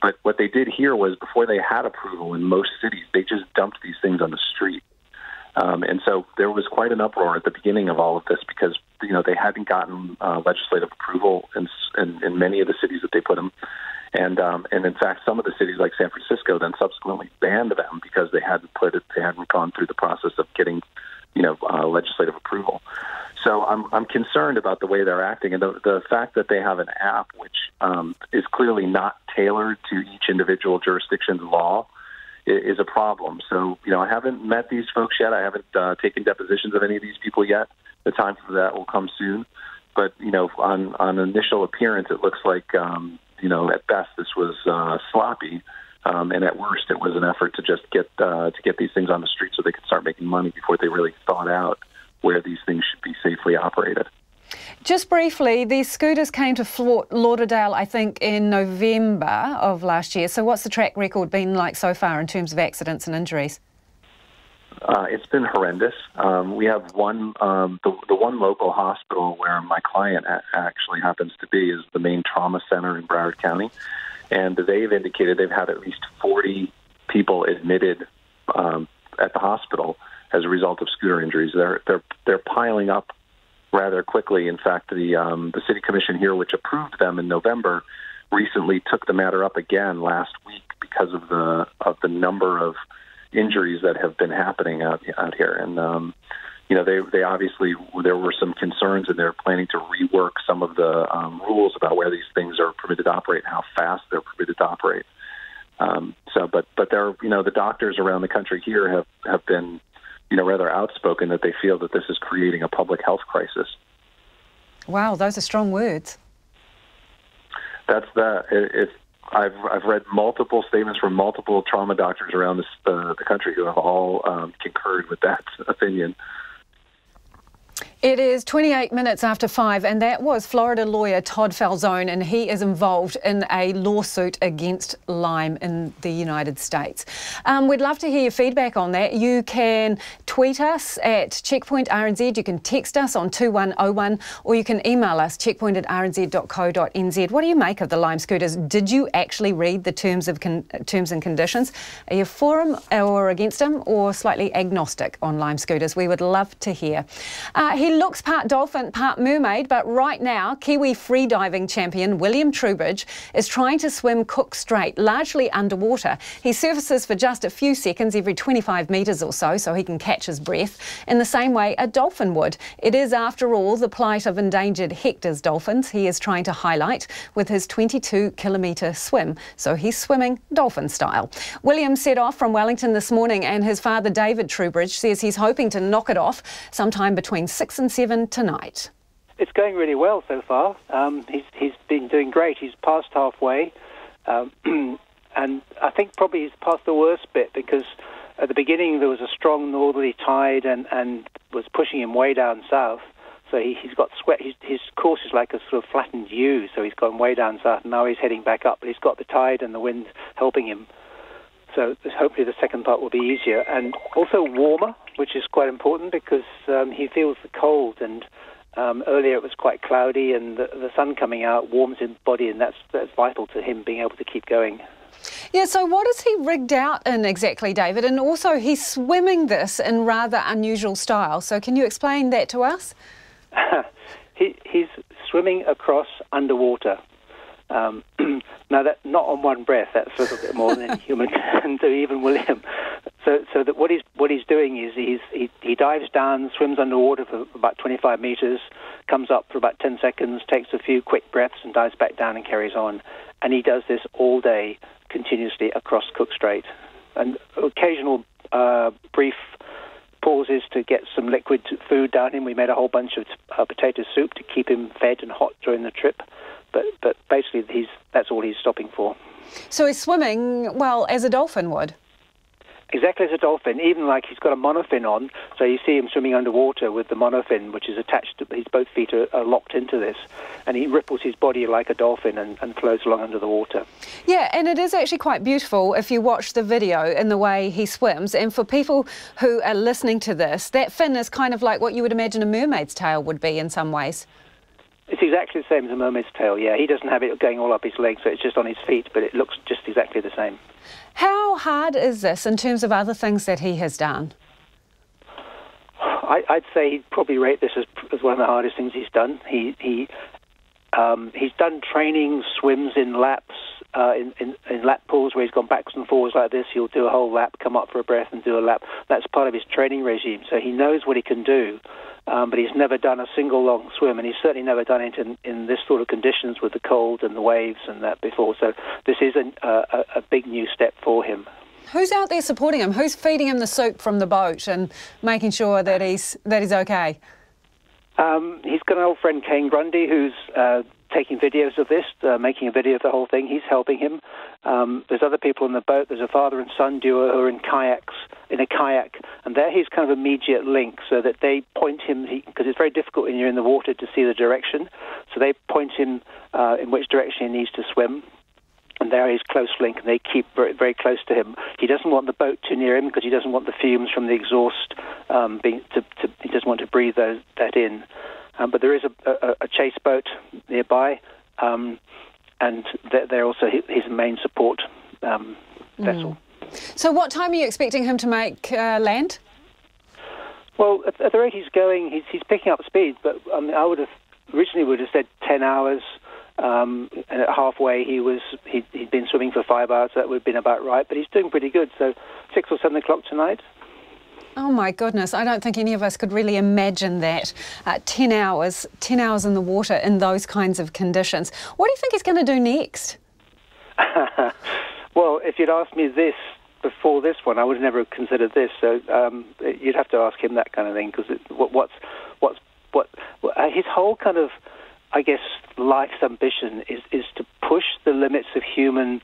But what they did here was before they had approval in most cities, they just dumped these things on the street. And so there was quite an uproar at the beginning of all of this because, they hadn't gotten legislative approval in many of the cities that they put them. And in fact, some of the cities like San Francisco then subsequently banned them because they hadn't gone through the process of getting, legislative approval. So I'm concerned about the way they're acting, and the fact that they have an app which is clearly not tailored to each individual jurisdiction's law is a problem. So, I haven't met these folks yet. I haven't taken depositions of any of these people yet. The time for that will come soon. But, on initial appearance, it looks like, at best this was sloppy. And at worst, it was an effort to just get these things on the street so they could start making money before they really thought out where these things should be safely operated. Just briefly, these scooters came to Fort Lauderdale, I think, in November of last year. So what's the track record been like so far in terms of accidents and injuries? It's been horrendous. We have the one local hospital where my client actually happens to be is the main trauma center in Broward County. And they've indicated they've had at least 40 people admitted at the hospital as a result of scooter injuries. They're piling up rather quickly. In fact, the city commission here, which approved them in November, recently took the matter up again last week because of the number of injuries that have been happening out here. And they obviously, there were some concerns, and they're planning to rework some of the rules about where these things are permitted to operate and how fast they're permitted to operate. But they're, the doctors around the country here have been, rather outspoken that they feel that this is creating a public health crisis. Wow, those are strong words. I've read multiple statements from multiple trauma doctors around the country who have all concurred with that opinion. It is 28 minutes after 5, and that was Florida lawyer Todd Falzone, and he is involved in a lawsuit against Lime in the United States. We'd love to hear your feedback on that. You can tweet us at Checkpoint RNZ, you can text us on 2101, or you can email us checkpoint@rnz.co.nz. What do you make of the Lime scooters? Did you actually read the terms and conditions? Are you for them or against them, or slightly agnostic on Lime scooters? We would love to hear. He looks part dolphin, part mermaid, but right now, Kiwi freediving champion William Trubridge is trying to swim Cook Strait, largely underwater. He surfaces for just a few seconds every 25 metres or so he can catch his breath, in the same way a dolphin would. It is, after all, the plight of endangered Hector's dolphins he is trying to highlight with his 22-kilometre swim, so he's swimming dolphin-style. William set off from Wellington this morning, and his father, David Trubridge, says he's hoping to knock it off sometime between 6 and 7 tonight. It's going really well so far. He's been doing great. He's past halfway, and I think probably he's past the worst bit, because at the beginning there was a strong northerly tide and was pushing him way down south. So he's got sweat. His course is like a sort of flattened U, so he's gone way down south, and now he's heading back up. But he's got the tide and the wind helping him. So hopefully the second part will be easier, and also warmer, which is quite important, because he feels the cold, and Earlier it was quite cloudy, and the sun coming out warms his body, and that's vital to him being able to keep going. Yeah, so what is he rigged out in exactly, David? And also he's swimming this in rather unusual style. So can you explain that to us? He's swimming across underwater. Now, that not on one breath. That's a little bit more than a human can do, even William. So that what he's doing is he dives down, swims underwater for about 25 meters, comes up for about 10 seconds, takes a few quick breaths, and dives back down and carries on. And he does this all day, continuously across Cook Strait. And occasional brief pauses to get some liquid food down him. We made a whole bunch of potato soup to keep him fed and hot during the trip. But basically, that's all he's stopping for. So he's swimming, well, as a dolphin would? Exactly as a dolphin, even like he's got a monofin on, so you see him swimming underwater with the monofin, which is attached to his both feet are locked into this, and he ripples his body like a dolphin and floats along under the water. Yeah, and it is actually quite beautiful if you watch the video in the way he swims, and for people who are listening to this, that fin is kind of like what you would imagine a mermaid's tail would be in some ways. It's exactly the same as a mermaid's tail, yeah. He doesn't have it going all up his legs, so it's just on his feet, but it looks just exactly the same. How hard is this in terms of other things that he has done? I'd say he'd probably rate this as one of the hardest things he's done. He's done training swims in laps, in lap pools where he's gone backwards and forwards like this. He'll do a whole lap, come up for a breath and do a lap. That's part of his training regime, so he knows what he can do. But he's never done a single long swim, and he's certainly never done it in this sort of conditions with the cold and the waves and that before. So this is a big new step for him. Who's out there supporting him? Who's feeding him the soup from the boat and making sure that he's okay? He's got an old friend, Kane Grundy, who's taking videos of this, making a video of the whole thing. He's helping him. There's other people on the boat. There's a father and son duo who are in a kayak, and they're his kind of immediate link, so that they point him, because it's very difficult when you're in the water to see the direction, so they point him in which direction he needs to swim. And they're his close link, and they keep very, very close to him. He doesn't want the boat too near him because he doesn't want the fumes from the exhaust he doesn't want to breathe that in. But there is a chase boat nearby, and they're also his main support vessel. So what time are you expecting him to make land? Well, at the rate he's going, he's picking up speed, but I would have originally said 10 hours. And at halfway, he'd been swimming for 5 hours, so that would have been about right. But he's doing pretty good. So 6 or 7 o'clock tonight. Oh my goodness! I don't think any of us could really imagine that. 10 hours in the water in those kinds of conditions. What do you think he's going to do next? Well, if you'd asked me this before this one, I would have never considered this. So you'd have to ask him that kind of thing, because his whole kind of, I guess, life's ambition is to push the limits of human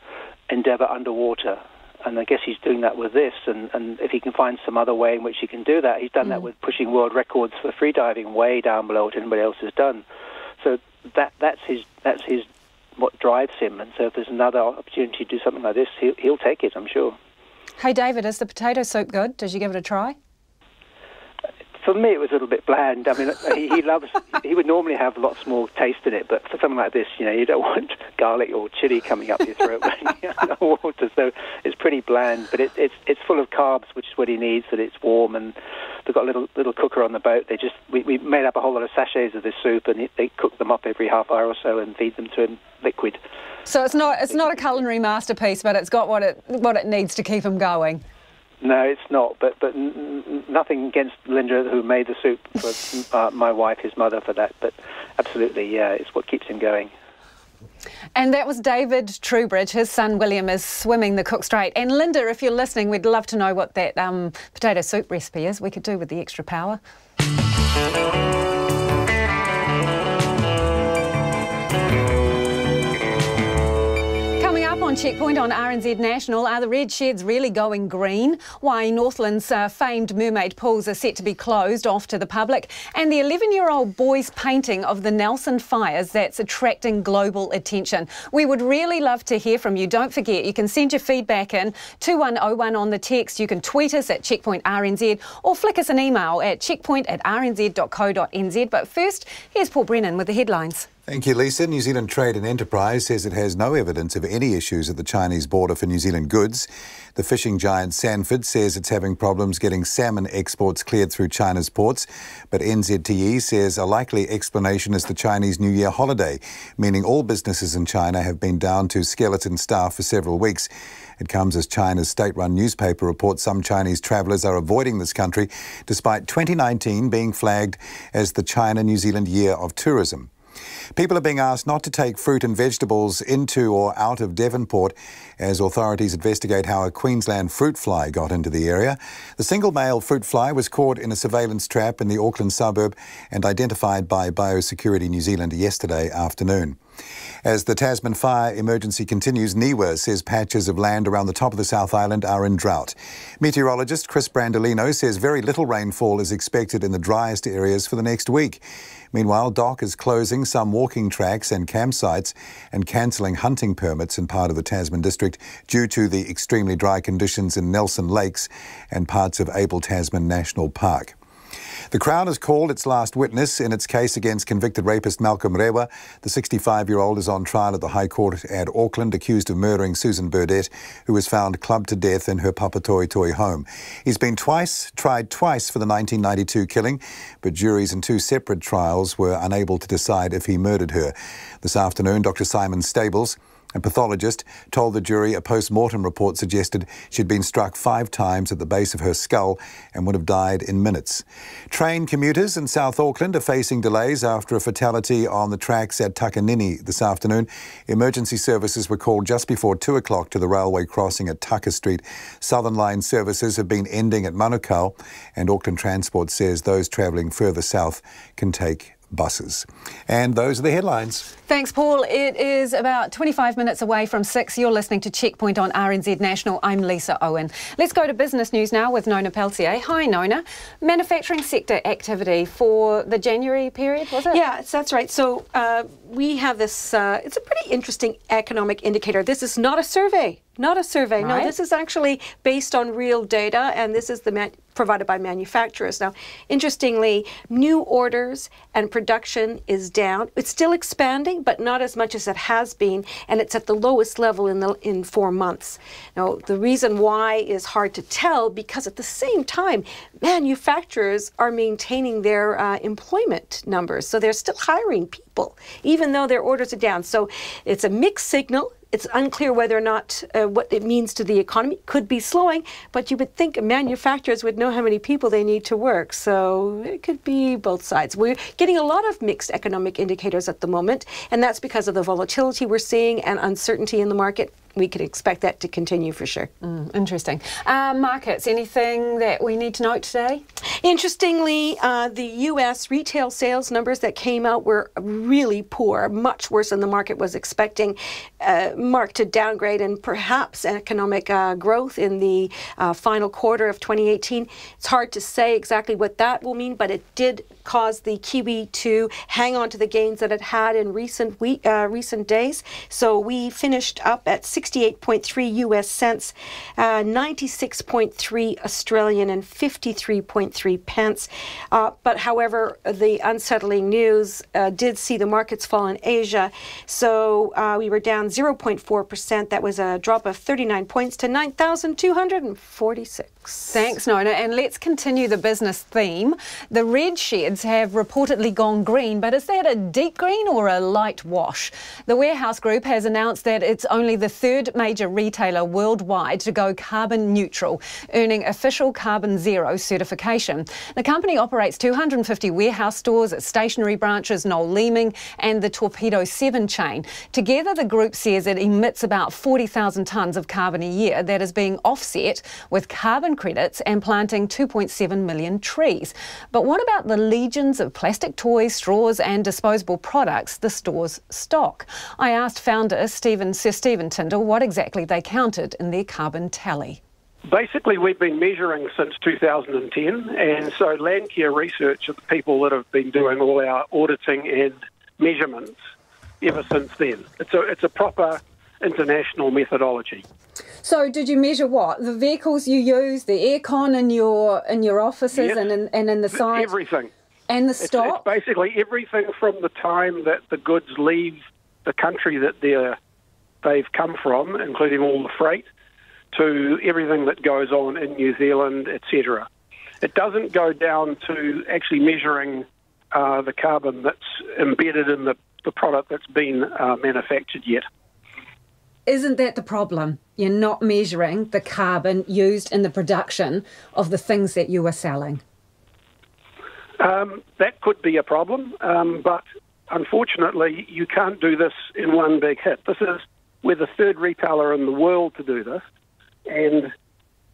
endeavour underwater. And I guess he's doing that with this. And if he can find some other way in which he can do that, he's done that with pushing world records for freediving way down below what anybody else has done. So that's his what drives him. And so if there's another opportunity to do something like this, he'll take it, I'm sure. Hey, David, is the potato soup good? Did you give it a try? For me, it was a little bit bland. I mean, he would normally have lots more taste in it, but for something like this, you don't want garlic or chili coming up your throat when you're underwater. So it's pretty bland, but it's full of carbs, which is what he needs. That it's warm, and they've got a little cooker on the boat. We made up a whole lot of sachets of this soup, and they cook them up every half hour or so and feed them to him liquid. So it's not a culinary masterpiece, but it's got what it needs to keep him going. No, it's not, but nothing against Linda, who made the soup, for my wife, his mother, for that. But absolutely, yeah, it's what keeps him going. And that was David Truebridge. His son William is swimming the Cook Strait. And Linda, if you're listening, we'd love to know what that potato soup recipe is. We could do with the extra power. On Checkpoint on RNZ National. Are the red sheds really going green? Why Northland's famed mermaid pools are set to be closed off to the public, and the 11-year-old boy's painting of the Nelson fires that's attracting global attention. We would really love to hear from you. Don't forget, you can send your feedback in 2101 on the text. You can tweet us at Checkpoint RNZ or flick us an email at checkpoint@rnz.co.nz. But first, here's Paul Brennan with the headlines. Thank you, Lisa. New Zealand Trade and Enterprise says it has no evidence of any issues at the Chinese border for New Zealand goods. The fishing giant Sanford says it's having problems getting salmon exports cleared through China's ports. But NZTE says a likely explanation is the Chinese New Year holiday, meaning all businesses in China have been down to skeleton staff for several weeks. It comes as China's state-run newspaper reports some Chinese travellers are avoiding this country, despite 2019 being flagged as the China-New Zealand Year of Tourism. People are being asked not to take fruit and vegetables into or out of Devonport as authorities investigate how a Queensland fruit fly got into the area. The single male fruit fly was caught in a surveillance trap in the Auckland suburb and identified by Biosecurity New Zealand yesterday afternoon. As the Tasman fire emergency continues, NIWA says patches of land around the top of the South Island are in drought. Meteorologist Chris Brandolino says very little rainfall is expected in the driest areas for the next week. Meanwhile, DOC is closing some walking tracks and campsites and cancelling hunting permits in part of the Tasman district due to the extremely dry conditions in Nelson Lakes and parts of Abel Tasman National Park. The Crown has called its last witness in its case against convicted rapist Malcolm Rewa. The 65-year-old is on trial at the High Court at Auckland, accused of murdering Susan Burdett, who was found clubbed to death in her Papatoetoe home. He's been tried twice for the 1992 killing, but juries in two separate trials were unable to decide if he murdered her. This afternoon, Dr. Simon Stables, a pathologist, told the jury a post-mortem report suggested she'd been struck 5 times at the base of her skull and would have died in minutes. Train commuters in South Auckland are facing delays after a fatality on the tracks at Takanini this afternoon. Emergency services were called just before 2 o'clock to the railway crossing at Tucker Street. Southern Line services have been ending at Manukau, and Auckland Transport says those travelling further south can take buses. And those are the headlines. Thanks, Paul. It is about 25 minutes away from 6. You're listening to Checkpoint on RNZ National. I'm Lisa Owen. Let's go to business news now with Nona Peltier. Hi, Nona. Manufacturing sector activity for the January period, was it? Yeah, that's right. So we have this, it's a pretty interesting economic indicator. This is not a survey. Not a survey. Right. No, this is actually based on real data, and this is provided by manufacturers. Now, interestingly, new orders and production is down. It's still expanding, but not as much as it has been, and it's at the lowest level in 4 months. Now, the reason why is hard to tell, because at the same time, manufacturers are maintaining their employment numbers, so they're still hiring people, even though their orders are down. So it's a mixed signal. It's unclear whether or not what it means to the economy. Could be slowing, but you would think manufacturers would know how many people they need to work. So it could be both sides. We're getting a lot of mixed economic indicators at the moment, and that's because of the volatility we're seeing and uncertainty in the market. We could expect that to continue for sure. Interesting. Markets, anything that we need to note today? Interestingly, the U.S. retail sales numbers that came out were really poor, much worse than the market was expecting, marked to downgrade and perhaps economic growth in the final quarter of 2018. It's hard to say exactly what that will mean, but it did cause the Kiwi to hang on to the gains that it had in recent days. So we finished up at 68.3 US cents, 96.3 Australian and 53.3 pence. But however, the unsettling news did see the markets fall in Asia. So we were down 0.4%. That was a drop of 39 points to 9,246. Thanks, Nona. And let's continue the business theme. The red sheds have reportedly gone green, but is that a deep green or a light wash? The Warehouse Group has announced that it's only the third major retailer worldwide to go carbon neutral, earning official carbon zero certification. The company operates 250 warehouse stores at stationary branches, Noel Leeming and the Torpedo 7 chain. Together, the group says it emits about 40,000 tonnes of carbon a year that is being offset with carbon credits and planting 2.7 million trees. But what about the legions of plastic toys, straws and disposable products the stores stock? I asked founder Sir Stephen Tindall or what exactly they counted in their carbon tally. Basically, we've been measuring since 2010, and so Landcare Research are the people that have been doing all our auditing and measurements ever since then. It's a proper international methodology. So did you measure what? The vehicles you use, the aircon in your offices, Yes. and in the site? Everything. And the It's stock? basically everything from the time that the goods leave the country that they've come from, including all the freight, to everything that goes on in New Zealand, etc. It doesn't go down to actually measuring the carbon that's embedded in the product that's been manufactured yet. Isn't that the problem? You're not measuring the carbon used in the production of the things that you are selling. That could be a problem, but unfortunately you can't do this in one big hit. We're the third retailer in the world to do this, and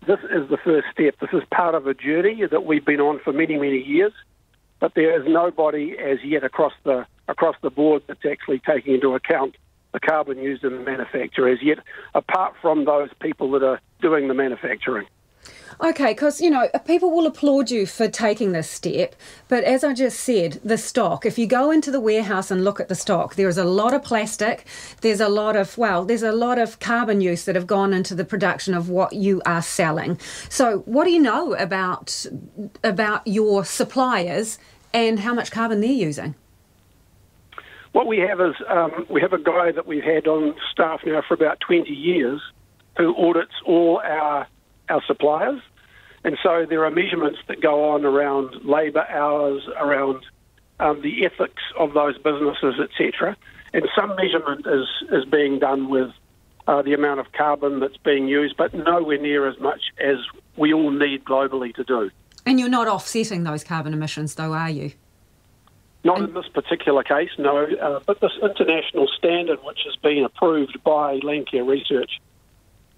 this is the first step. This is part of a journey that we've been on for many, many years, but there is nobody as yet across the board that's actually taking into account the carbon used in the manufacture as yet, apart from those people that are doing the manufacturing. Okay, because, people will applaud you for taking this step, but as I just said, the stock, if you go into the warehouse and look at the stock, there is a lot of plastic, there's a lot of carbon use that have gone into the production of what you are selling. So what do you know about your suppliers and how much carbon they're using? What we have is we have a guy that we've had on staff now for about 20 years who audits all our suppliers, and so there are measurements that go on around labour hours, around the ethics of those businesses, etc. And some measurement is being done with the amount of carbon that's being used, but nowhere near as much as we all need globally to do. And you're not offsetting those carbon emissions, though, are you? Not in this particular case, no, but this international standard, which has been approved by Landcare Research,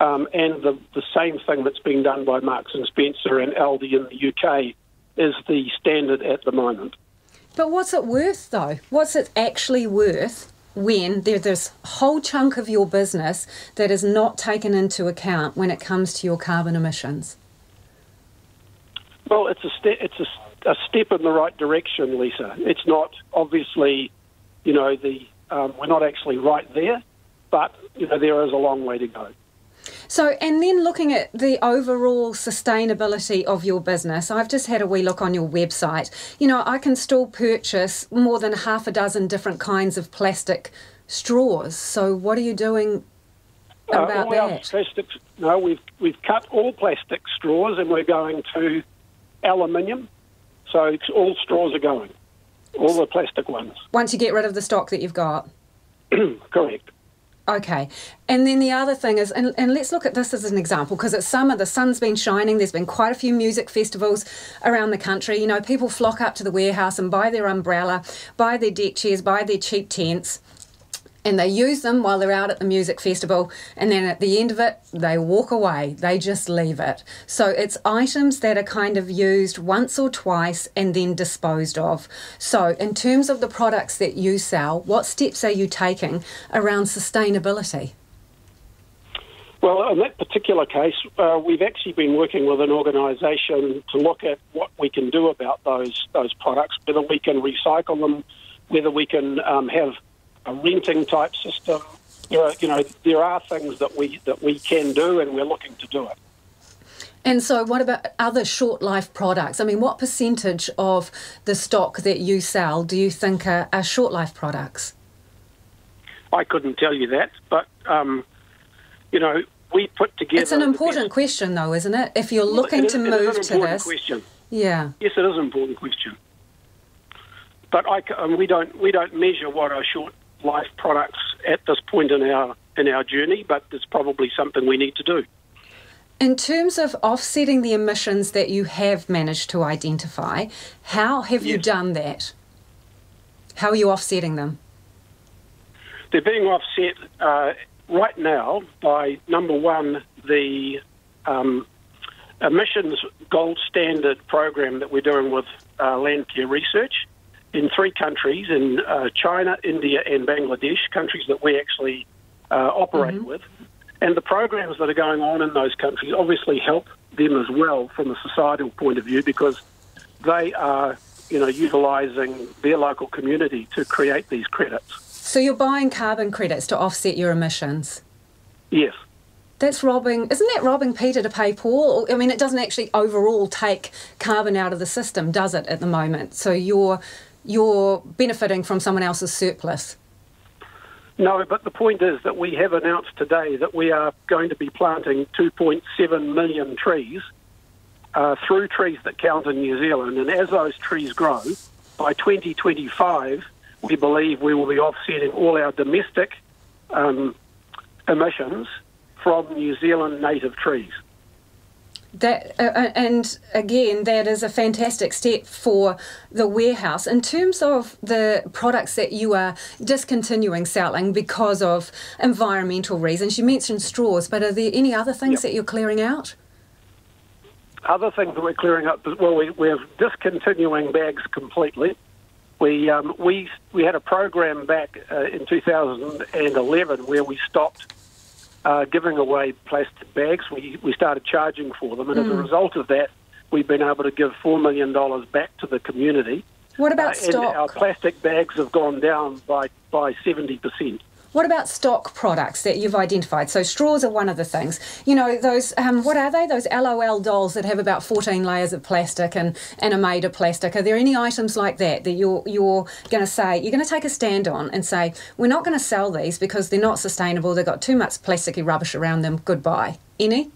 and the same thing that's being done by Marks & Spencer and Aldi in the UK, is the standard at the moment. But what's it worth, though? What's it actually worth when there's this whole chunk of your business that is not taken into account when it comes to your carbon emissions? Well, it's a step in the right direction, Lisa. It's not obviously, we're not actually right there, but there is a long way to go. So, and then looking at the overall sustainability of your business, I've just had a wee look on your website. I can still purchase more than half a dozen different kinds of plastic straws. So what are you doing about that? We've cut all plastic straws and we're going to aluminium. So all straws are going, all the plastic ones. Once you get rid of the stock that you've got? Correct. Okay. And then the other thing is, and let's look at this as an example, because it's summer, the sun's been shining, there's been quite a few music festivals around the country. People flock up to the warehouse and buy their umbrella, buy their deck chairs, buy their cheap tents, and they use them while they're out at the music festival, and then at the end of it, they walk away. They just leave it. So it's items that are kind of used once or twice and then disposed of. So in terms of the products that you sell, what steps are you taking around sustainability? Well, in that particular case, we've actually been working with an organisation to look at what we can do about those products, whether we can recycle them, whether we can have a renting type system. There are things that we can do, and we're looking to do it. And so what about other short life products? I mean, what percentage of the stock that you sell do you think are short life products? I couldn't tell you that, but we put together... It's an important question, though, isn't it? If you're looking to move to this... Question. Yeah. Yes, it is an important question. But we don't measure what are short life products at this point in our journey, but it's probably something we need to do. In terms of offsetting the emissions that you have managed to identify, how have you done that? How are you offsetting them? They're being offset right now by, number one, the emissions gold standard program that we're doing with Landcare Research in 3 countries, in China, India and Bangladesh, countries that we actually operate with. And the programs that are going on in those countries obviously help them as well from a societal point of view, because they are, utilising their local community to create these credits. So you're buying carbon credits to offset your emissions? Yes. Isn't that robbing Peter to pay Paul? I mean, it doesn't actually overall take carbon out of the system, does it, at the moment? So you're benefiting from someone else's surplus. No, but the point is that we have announced today that we are going to be planting 2.7 million trees through Trees That Count in New Zealand. And as those trees grow, by 2025, we believe we will be offsetting all our domestic emissions from New Zealand native trees. And again, that is a fantastic step for the warehouse. In terms of the products that you are discontinuing selling because of environmental reasons, you mentioned straws, but are there any other things that you're clearing out? Other things that we're clearing up, well, we're discontinuing bags completely. We had a program back in 2011 where we stopped giving away plastic bags. We started charging for them, and as a result of that, we've been able to give $4 million back to the community. What about stock? And our plastic bags have gone down by 70%. What about stock products that you've identified? So straws are one of the things. Those, what are they? Those LOL dolls that have about 14 layers of plastic and are made of plastic. Are there any items like that you're going to say, you're going to take a stand on and say, we're not going to sell these because they're not sustainable, they've got too much plasticky rubbish around them, goodbye? Any?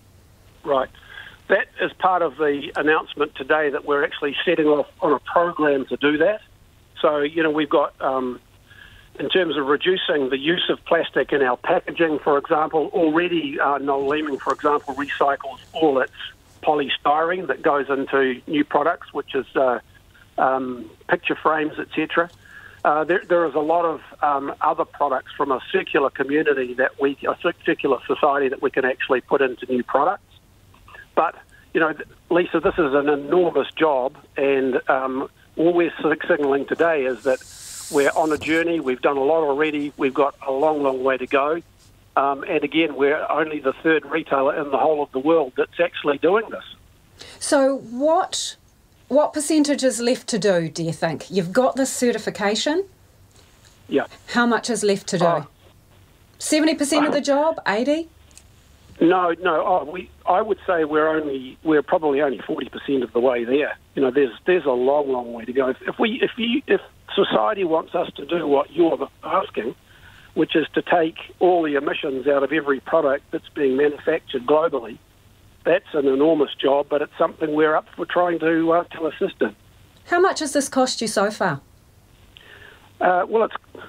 Right. That is part of the announcement today, that we're actually setting off on a program to do that. So, we've got... in terms of reducing the use of plastic in our packaging, for example, already Noel Leeming, for example, recycles all its polystyrene that goes into new products, which is picture frames, etc. There is a lot of other products from a circular community a circular society that we can actually put into new products. But, Lisa, this is an enormous job, and all we're signalling today is that we're on a journey. We've done a lot already. We've got a long, long way to go. And again, we're only the third retailer in the whole of the world that's actually doing this. So what percentage is left to do, do you think? You've got this certification? Yeah. How much is left to do? 70% of the job? 80%? No. I would say we're probably only 40% of the way there. There's a long, long way to go. If society wants us to do what you're asking, which is to take all the emissions out of every product that's being manufactured globally, that's an enormous job, but it's something we're up for trying to assist in. How much has this cost you so far?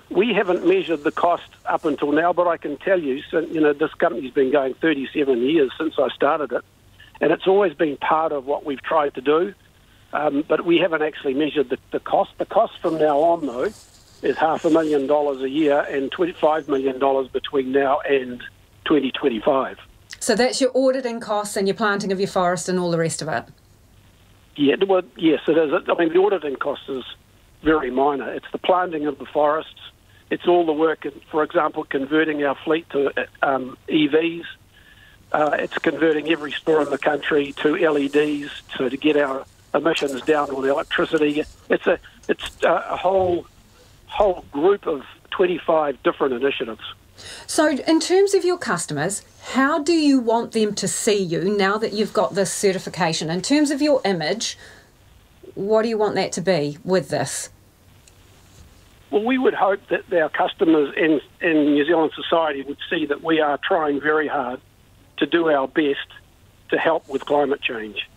We haven't measured the cost up until now, but I can tell you, this company's been going 37 years since I started it, and it's always been part of what we've tried to do, but we haven't actually measured the cost. The cost from now on, though, is $500,000 a year and $25 million between now and 2025. So that's your auditing costs and your planting of your forest and all the rest of it? Yeah, well, yes, it is. I mean, the auditing cost is very minor. It's the planting of the forests. It's all the work, for example, converting our fleet to EVs. It's converting every store in the country to LEDs to get our emissions down on electricity. It's a whole group of 25 different initiatives. So in terms of your customers, how do you want them to see you now that you've got this certification? In terms of your image, what do you want that to be with this? Well, we would hope that our customers in New Zealand society would see that we are trying very hard to do our best to help with climate change.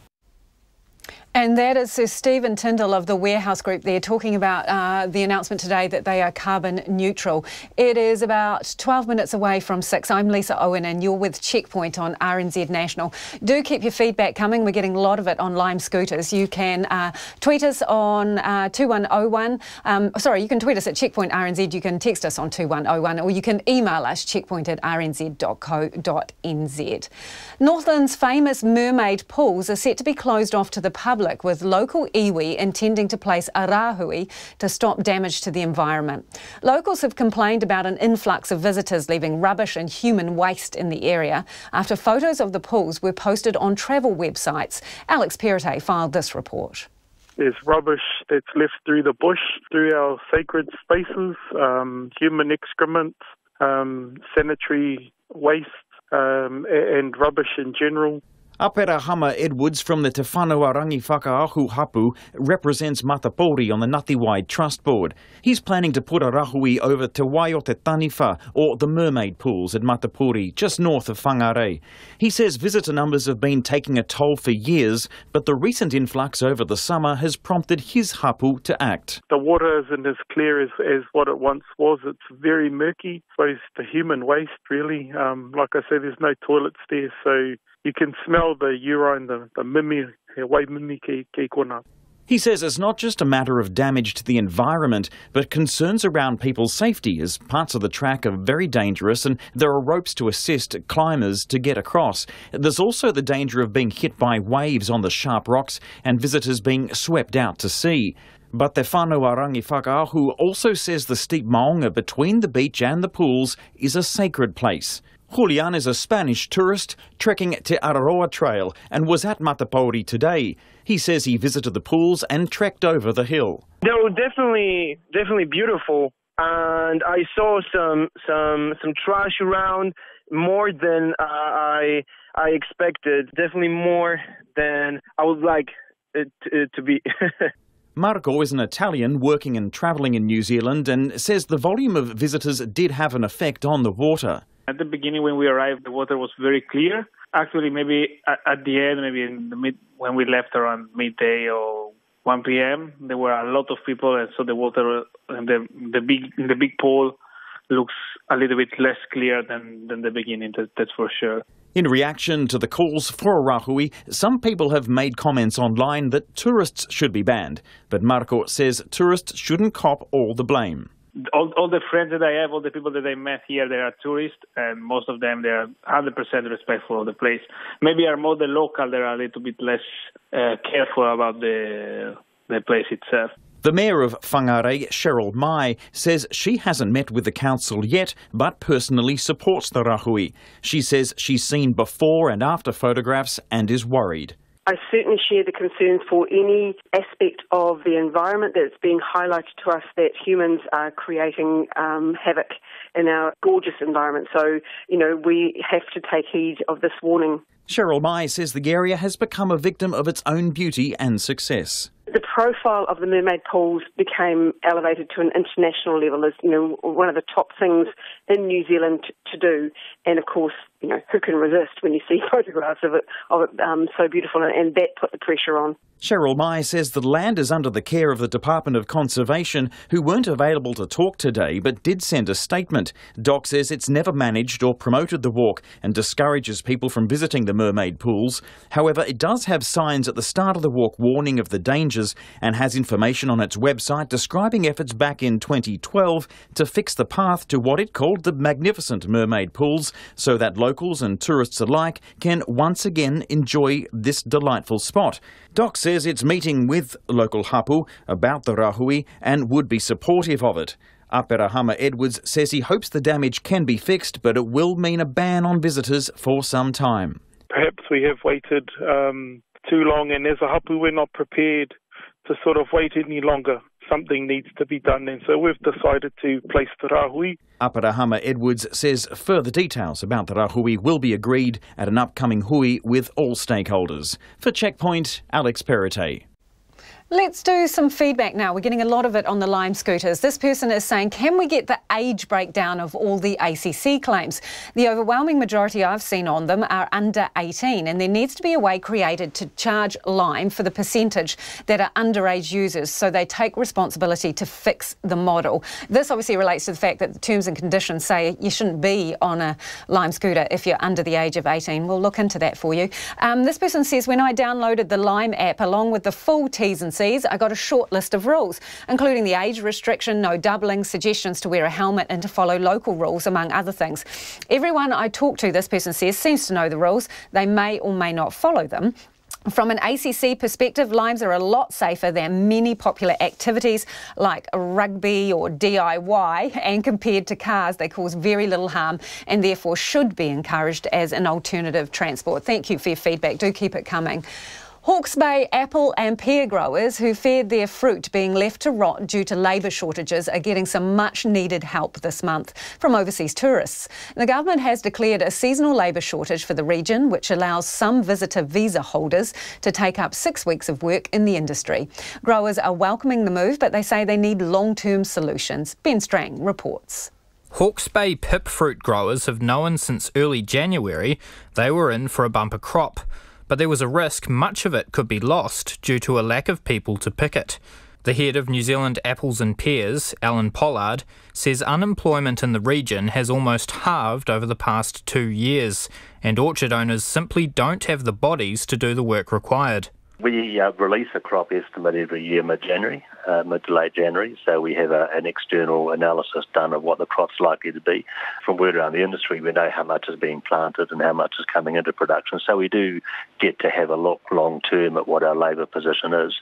And that is Sir Stephen Tyndall of the Warehouse Group there talking about the announcement today that they are carbon neutral. It is about 12 minutes away from 6. I'm Lisa Owen and you're with Checkpoint on RNZ National. Do keep your feedback coming. We're getting a lot of it on Lime Scooters. You can tweet us on 2101. You can tweet us at Checkpoint RNZ. You can text us on 2101 or you can email us checkpoint@rnz.co.nz. Northland's famous mermaid pools are set to be closed off to the public public, with local iwi intending to place a rahui to stop damage to the environment. Locals have complained about an influx of visitors leaving rubbish and human waste in the area after photos of the pools were posted on travel websites. Alex Perrottet filed this report. There's rubbish that's left through the bush, through our sacred spaces, human excrement, sanitary waste, and rubbish in general. Apera Hama Edwards from the Te Whanua Rangi Whakaahu Hapu represents Matapori on the Ngatiwai Trust Board. He's planning to put a rahui over Te Wai o Te Taniwha, or the Mermaid Pools at Matapori, just north of Whangarei. He says visitor numbers have been taking a toll for years, but the recent influx over the summer has prompted his hapu to act. The water isn't as clear as what it once was. It's very murky. I suppose the human waste, really. Like I said, there's no toilets there, so you can smell the urine, the mimi, wai mimi ki kona. He says it's not just a matter of damage to the environment, but concerns around people's safety, as parts of the track are very dangerous and there are ropes to assist climbers to get across. There's also the danger of being hit by waves on the sharp rocks and visitors being swept out to sea. But Te Whanua Rangi Whakaahu also says the steep maunga between the beach and the pools is a sacred place. Julian is a Spanish tourist trekking Te Araroa Trail and was at Matapori today. He says he visited the pools and trekked over the hill. They were definitely beautiful, and I saw some trash around, more than I expected. Definitely more than I would like it to be. Marco is an Italian working and travelling in New Zealand and says the volume of visitors did have an effect on the water. At the beginning, when we arrived, the water was very clear. Actually, maybe at the end, maybe in the when we left around midday or 1 p.m., there were a lot of people, and so the water in the big pool looks a little bit less clear than the beginning. That's for sure. In reaction to the calls for a rahui, some people have made comments online that tourists should be banned. But Marco says tourists shouldn't cop all the blame. All the friends that I have, all the people that I met here, they are tourists, and most of them, they are 100% respectful of the place. Maybe are more the local, they are a little bit less careful about the place itself. The Mayor of Whangarei, Cheryl Mai, says she hasn't met with the council yet, but personally supports the rahui. She says she's seen before and after photographs and is worried. I certainly share the concerns for any aspect of the environment that's being highlighted to us that humans are creating havoc in our gorgeous environment. So, we have to take heed of this warning. Cheryl Mai says the area has become a victim of its own beauty and success. The profile of the mermaid pools became elevated to an international level as, one of the top things in New Zealand to do. And of course, who can resist when you see photographs of it so beautiful, and that put the pressure on. Cheryl Mai says the land is under the care of the Department of Conservation, who weren't available to talk today but did send a statement. DOC says it's never managed or promoted the walk and discourages people from visiting the mermaid pools. However, it does have signs at the start of the walk warning of the dangers and has information on its website describing efforts back in 2012 to fix the path to what it called the magnificent mermaid pools so that locals and tourists alike can once again enjoy this delightful spot. DOC says it's meeting with local hapu about the rahui and would be supportive of it. Apera Hama Edwards says he hopes the damage can be fixed, but it will mean a ban on visitors for some time. Perhaps we have waited too long, and as a hapu we're not prepared to sort of wait any longer. Something needs to be done, and so we've decided to place the rahui. Apera Hama Edwards says further details about the rahui will be agreed at an upcoming hui with all stakeholders. For Checkpoint, Alex Perrottet. Let's do some feedback now. We're getting a lot of it on the Lime scooters. This person is saying, can we get the age breakdown of all the ACC claims? The overwhelming majority I've seen on them are under 18, and there needs to be a way created to charge Lime for the percentage that are underage users so they take responsibility to fix the model. This obviously relates to the fact that the terms and conditions say you shouldn't be on a Lime scooter if you're under the age of 18. We'll look into that for you. This person says, when I downloaded the Lime app along with the full T's and C's, I got a short list of rules, including the age restriction, no doubling, suggestions to wear a helmet and to follow local rules, among other things. Everyone I talk to, this person says, seems to know the rules. They may or may not follow them. From an ACC perspective, limes are a lot safer than many popular activities like rugby or DIY, and compared to cars, they cause very little harm and therefore should be encouraged as an alternative transport. Thank you for your feedback. Do keep it coming. Hawke's Bay apple and pear growers who feared their fruit being left to rot due to labour shortages are getting some much needed help this month from overseas tourists. The government has declared a seasonal labour shortage for the region, which allows some visitor visa holders to take up 6 weeks of work in the industry. Growers are welcoming the move, but they say they need long-term solutions. Ben Strang reports. Hawke's Bay pip fruit growers have known since early January they were in for a bumper crop. But there was a risk much of it could be lost due to a lack of people to pick it. The head of New Zealand Apples and Pears, Alan Pollard, says unemployment in the region has almost halved over the past 2 years, and orchard owners simply don't have the bodies to do the work required. We release a crop estimate every year mid to late January, so we have an external analysis done of what the crop's likely to be. From word around the industry, we know how much is being planted and how much is coming into production, so we do get to have a look long term at what our labour position is.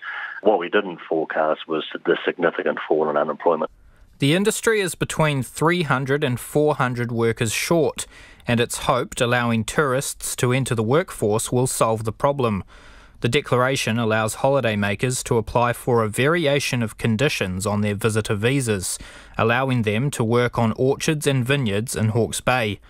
What we didn't forecast was the significant fall in unemployment. The industry is between 300 and 400 workers short, and it's hoped allowing tourists to enter the workforce will solve the problem. The declaration allows holidaymakers to apply for a variation of conditions on their visitor visas, allowing them to work on orchards and vineyards in Hawke's Bay.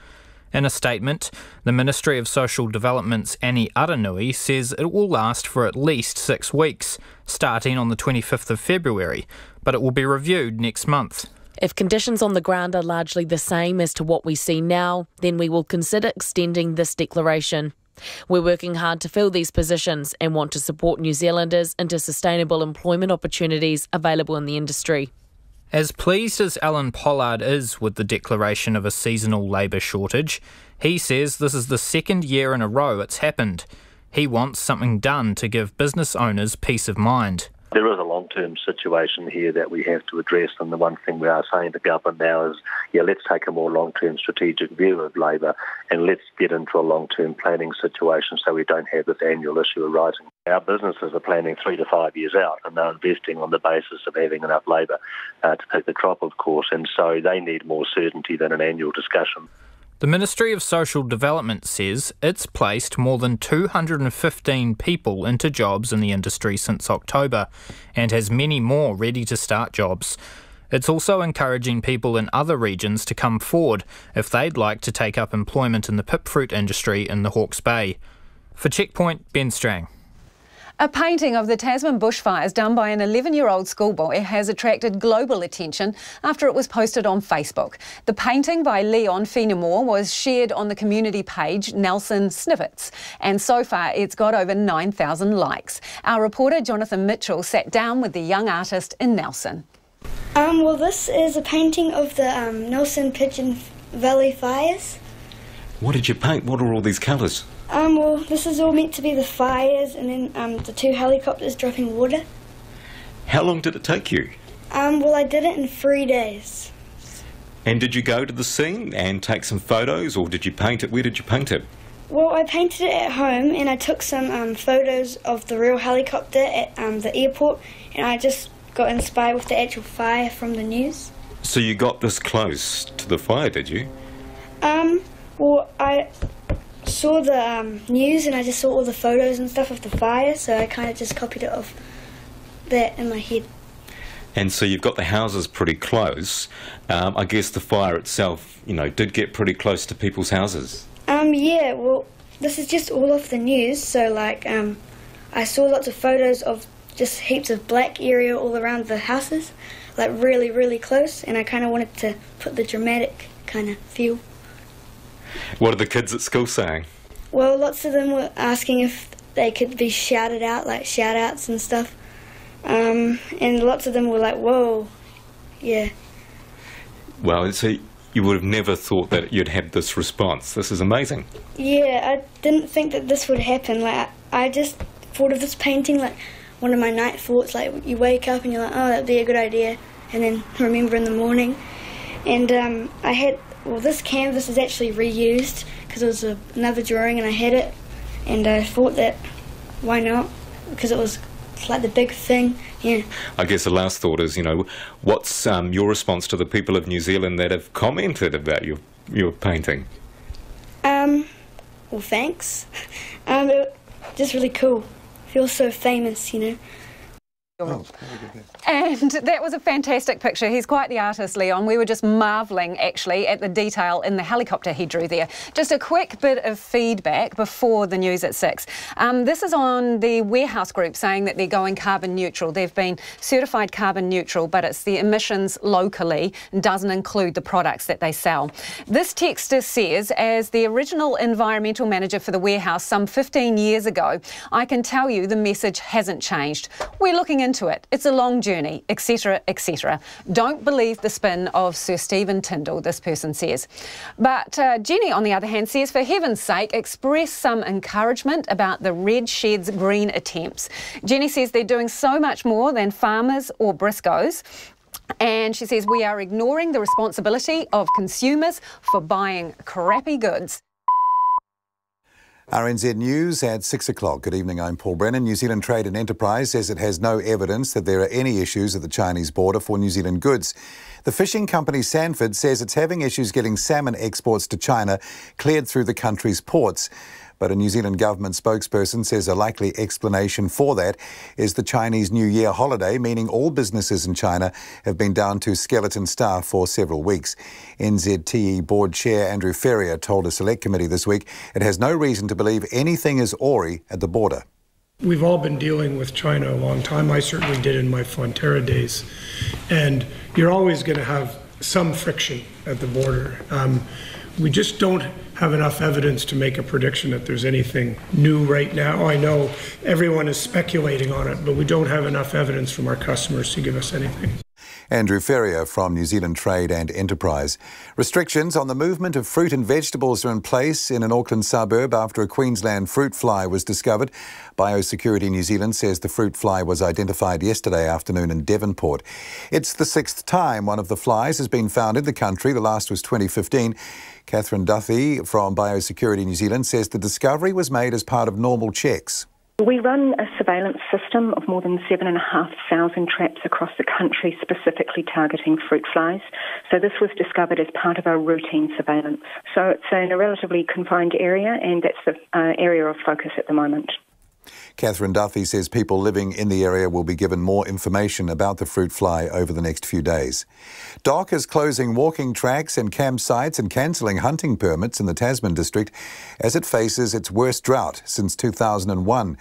In a statement, the Ministry of Social Development's Annie Aranui says it will last for at least 6 weeks, starting on the 25th of February, but it will be reviewed next month. If conditions on the ground are largely the same as to what we see now, then we will consider extending this declaration. We're working hard to fill these positions and want to support New Zealanders into sustainable employment opportunities available in the industry. As pleased as Alan Pollard is with the declaration of a seasonal labour shortage, he says this is the second year in a row it's happened. He wants something done to give business owners peace of mind. There is a long-term situation here that we have to address, and the one thing we are saying to government now is, let's take a more long-term strategic view of labour and let's get into a long-term planning situation so we don't have this annual issue arising. Our businesses are planning 3 to 5 years out, and they're investing on the basis of having enough labour to pick the crop, of course, and so they need more certainty than an annual discussion. The Ministry of Social Development says it's placed more than 215 people into jobs in the industry since October and has many more ready to start jobs. It's also encouraging people in other regions to come forward if they'd like to take up employment in the pip fruit industry in the Hawke's Bay. For Checkpoint, Ben Strang. A painting of the Tasman bushfires done by an 11-year-old schoolboy has attracted global attention after it was posted on Facebook. The painting by Leon Finamore was shared on the community page Nelson Snippets, and so far it's got over 9,000 likes. Our reporter Jonathan Mitchell sat down with the young artist in Nelson. Well, this is a painting of the Nelson Pigeon Valley fires. What did you paint? What are all these colours? Well, this is all meant to be the fires and then the 2 helicopters dropping water. How long did it take you? Well, I did it in 3 days. And did you go to the scene and take some photos, or did you paint it? Where did you paint it? Well, I painted it at home and I took some photos of the real helicopter at the airport, and I just got inspired with the actual fire from the news. So you got this close to the fire, did you? Well, I saw the news and I just saw all the photos and stuff of the fire, so I kind of just copied it off that in my head. And so you've got the houses pretty close. I guess the fire itself, did get pretty close to people's houses. Yeah, well, this is just all off the news, so I saw lots of photos of just heaps of black area all around the houses, really, really close, and I kind of wanted to put the dramatic kind of feel. What are the kids at school saying? Well, lots of them were asking if they could be shouted out, like shout-outs and stuff. And lots of them were like, whoa, yeah. Well, so you would have never thought that you'd have this response. This is amazing. Yeah, I didn't think that this would happen. I just thought of this painting like one of my night thoughts, like you wake up and you're like, oh, that'd be a good idea, and then remember in the morning. And this canvas is actually reused because it was another drawing and I had it, and I thought that why not? Because it was like the big thing, yeah. I guess the last thought is, what's your response to the people of New Zealand that have commented about your painting? Well, thanks. Just really cool. Feels so famous, And that was a fantastic picture. He's quite the artist, Leon. We were just marvelling, actually, at the detail in the helicopter he drew there. Just a quick bit of feedback before the news at 6. This is on the Warehouse Group saying that they're going carbon neutral. They've been certified carbon neutral, but it's the emissions locally and doesn't include the products that they sell. This texter says, as the original environmental manager for the warehouse some 15 years ago, I can tell you the message hasn't changed. We're looking into it. It's a long journey, etc., etc. Don't believe the spin of Sir Stephen Tindall, this person says. But Jenny, on the other hand, says, for heaven's sake, express some encouragement about the Red Shed's green attempts. Jenny says they're doing so much more than Farmers or Briscoes. And she says we are ignoring the responsibility of consumers for buying crappy goods. RNZ News at 6 o'clock. Good evening, I'm Paul Brennan. New Zealand Trade and Enterprise says it has no evidence that there are any issues at the Chinese border for New Zealand goods. The fishing company Sanford says it's having issues getting salmon exports to China cleared through the country's ports. But a New Zealand government spokesperson says a likely explanation for that is the Chinese New Year holiday, meaning all businesses in China have been down to skeleton staff for several weeks. NZTE Board Chair Andrew Ferrier told a select committee this week it has no reason to believe anything is awry at the border. We've all been dealing with China a long time. I certainly did in my Fonterra days. And you're always going to have some friction at the border. We just don't have enough evidence to make a prediction that there's anything new right now. I know everyone is speculating on it, but we don't have enough evidence from our customers to give us anything. Andrew Ferrier from New Zealand Trade and Enterprise. Restrictions on the movement of fruit and vegetables are in place in an Auckland suburb after a Queensland fruit fly was discovered. Biosecurity New Zealand says the fruit fly was identified yesterday afternoon in Devonport. It's the 6th time one of the flies has been found in the country. The last was 2015. Catherine Duthie from Biosecurity New Zealand says the discovery was made as part of normal checks. We run a surveillance system of more than 7,500 traps across the country specifically targeting fruit flies. So this was discovered as part of our routine surveillance. So it's in a relatively confined area, and that's the area of focus at the moment. Catherine Duthie says people living in the area will be given more information about the fruit fly over the next few days. DOC is closing walking tracks and campsites and cancelling hunting permits in the Tasman district as it faces its worst drought since 2001.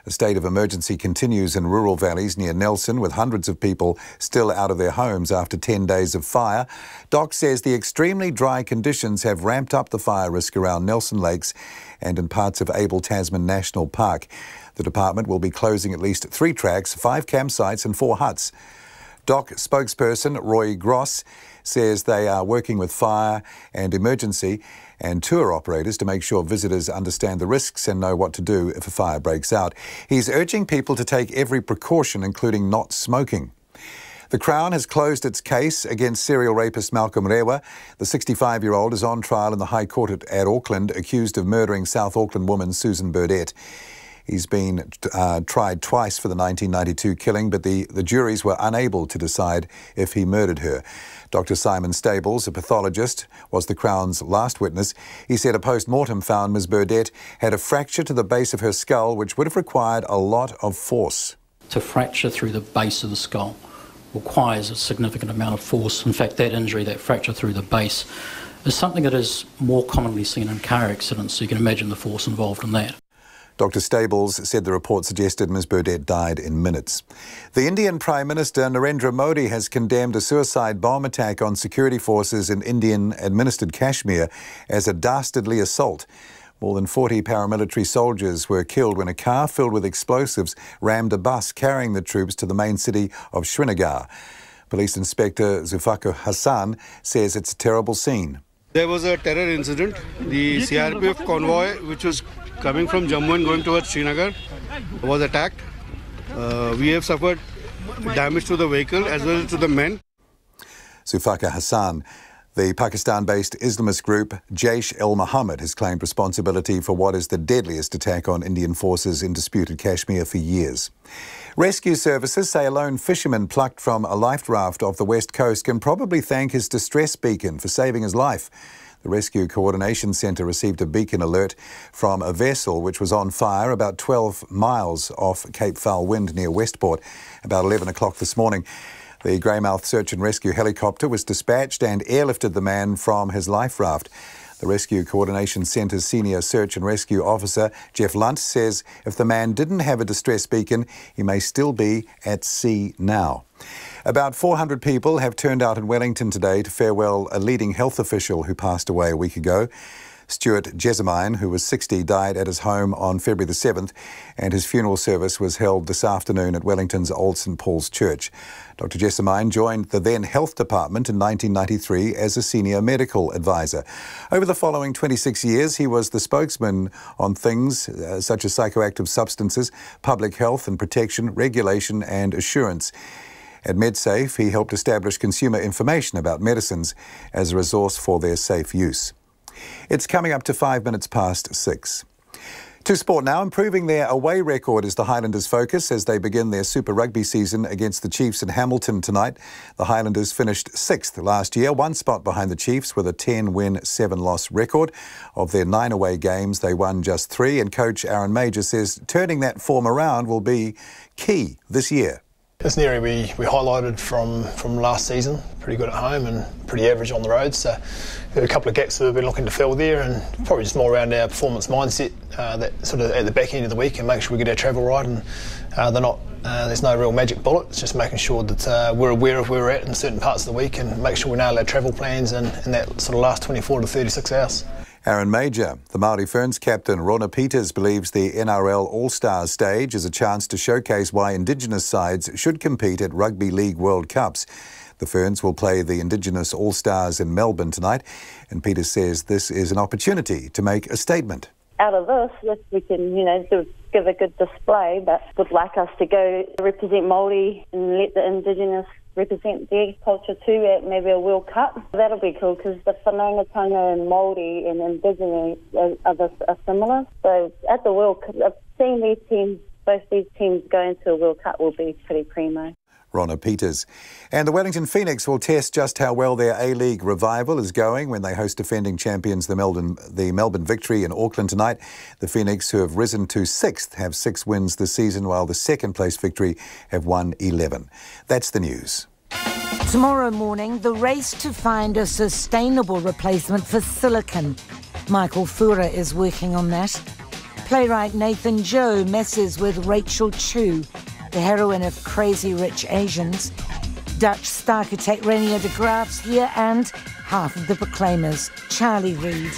A state of emergency continues in rural valleys near Nelson, with hundreds of people still out of their homes after 10 days of fire. DOC says the extremely dry conditions have ramped up the fire risk around Nelson Lakes and in parts of Abel Tasman National Park. The department will be closing at least 3 tracks, 5 campsites and 4 huts. DOC spokesperson Roy Gross says they are working with fire and emergency and tour operators to make sure visitors understand the risks and know what to do if a fire breaks out. He's urging people to take every precaution, including not smoking. The Crown has closed its case against serial rapist Malcolm Rewa. The 65-year-old is on trial in the High Court at Auckland, accused of murdering South Auckland woman Susan Burdett. He's been tried twice for the 1992 killing, but the juries were unable to decide if he murdered her. Dr. Simon Stables, a pathologist, was the Crown's last witness. He said a post-mortem found Ms. Burdett had a fracture to the base of her skull, which would have required a lot of force. To fracture through the base of the skull requires a significant amount of force. In fact, that injury, that fracture through the base, is something that is more commonly seen in car accidents, so you can imagine the force involved in that. Dr. Stables said the report suggested Ms. Burdett died in minutes. The Indian Prime Minister Narendra Modi has condemned a suicide bomb attack on security forces in Indian-administered Kashmir as a dastardly assault. More than 40 paramilitary soldiers were killed when a car filled with explosives rammed a bus carrying the troops to the main city of Srinagar. Police Inspector Zulfikar Hassan says it's a terrible scene. There was a terror incident. The CRPF convoy, which was coming from Jammu and going towards Srinagar, was attacked. We have suffered damage to the vehicle as well as to the men. Zulfikar Hassan The Pakistan-based Islamist group Jaish-e-Mohammed has claimed responsibility for what is the deadliest attack on Indian forces in disputed Kashmir for years. Rescue services say a lone fisherman plucked from a life raft off the west coast can probably thank his distress beacon for saving his life. The Rescue Coordination Centre received a beacon alert from a vessel which was on fire about 12 miles off Cape Foul Wind near Westport about 11 o'clock this morning. The Greymouth search and rescue helicopter was dispatched and airlifted the man from his life raft. The Rescue Coordination Centre's Senior Search and Rescue Officer, Jeff Lunt, says if the man didn't have a distress beacon, he may still be at sea now. About 400 people have turned out in Wellington today to farewell a leading health official who passed away a week ago. Stuart Jessamine, who was 60, died at his home on February the 7th, and his funeral service was held this afternoon at Wellington's Old St Paul's Church. Dr Jessamine joined the then Health Department in 1993 as a senior medical advisor. Over the following 26 years, he was the spokesman on things such as psychoactive substances, public health and protection, regulation and assurance. At MedSafe, he helped establish consumer information about medicines as a resource for their safe use. It's coming up to 5 minutes past 6. To sport now. Improving their away record is the Highlanders' focus as they begin their Super Rugby season against the Chiefs in Hamilton tonight. The Highlanders finished 6th last year, one spot behind the Chiefs with a 10-win, 7-loss record. Of their 9 away games, they won just 3, and coach Aaron Major says turning that form around will be key this year. It's an area we highlighted from last season. Pretty good at home and pretty average on the road. So there are a couple of gaps that we've been looking to fill there, and probably just more around our performance mindset that sort of at the back end of the week, and make sure we get our travel right. And there's no real magic bullet. It's just making sure that we're aware of where we're at in certain parts of the week and make sure we nail our travel plans in that sort of last 24 to 36 hours. Aaron Major. The Māori Ferns captain Rona Peters believes the NRL All-Stars stage is a chance to showcase why Indigenous sides should compete at Rugby League World Cups. The Ferns will play the Indigenous All-Stars in Melbourne tonight, and Peters says this is an opportunity to make a statement. Out of this, yes, we can, give a good display, but would like us to go represent Māori and let the Indigenous represent their culture too at maybe a World Cup. That'll be cool because the whanaungatanga and Māori and Indigenous are similar. So at the World Cup, seeing both these teams go into a World Cup will be pretty primo. Rona Peters. And the Wellington Phoenix will test just how well their A-League revival is going when they host defending champions the Melbourne Victory in Auckland tonight. The Phoenix, who have risen to 6th, have 6 wins this season, while the second-place Victory have won 11. That's the news. Tomorrow morning, the race to find a sustainable replacement for silicon. Michael Fura is working on that. Playwright Nathan Joe messes with Rachel Chu, the heroine of Crazy Rich Asians. Dutch architect Renier de Graaf's here, and half of the Proclaimers, Charlie Reid.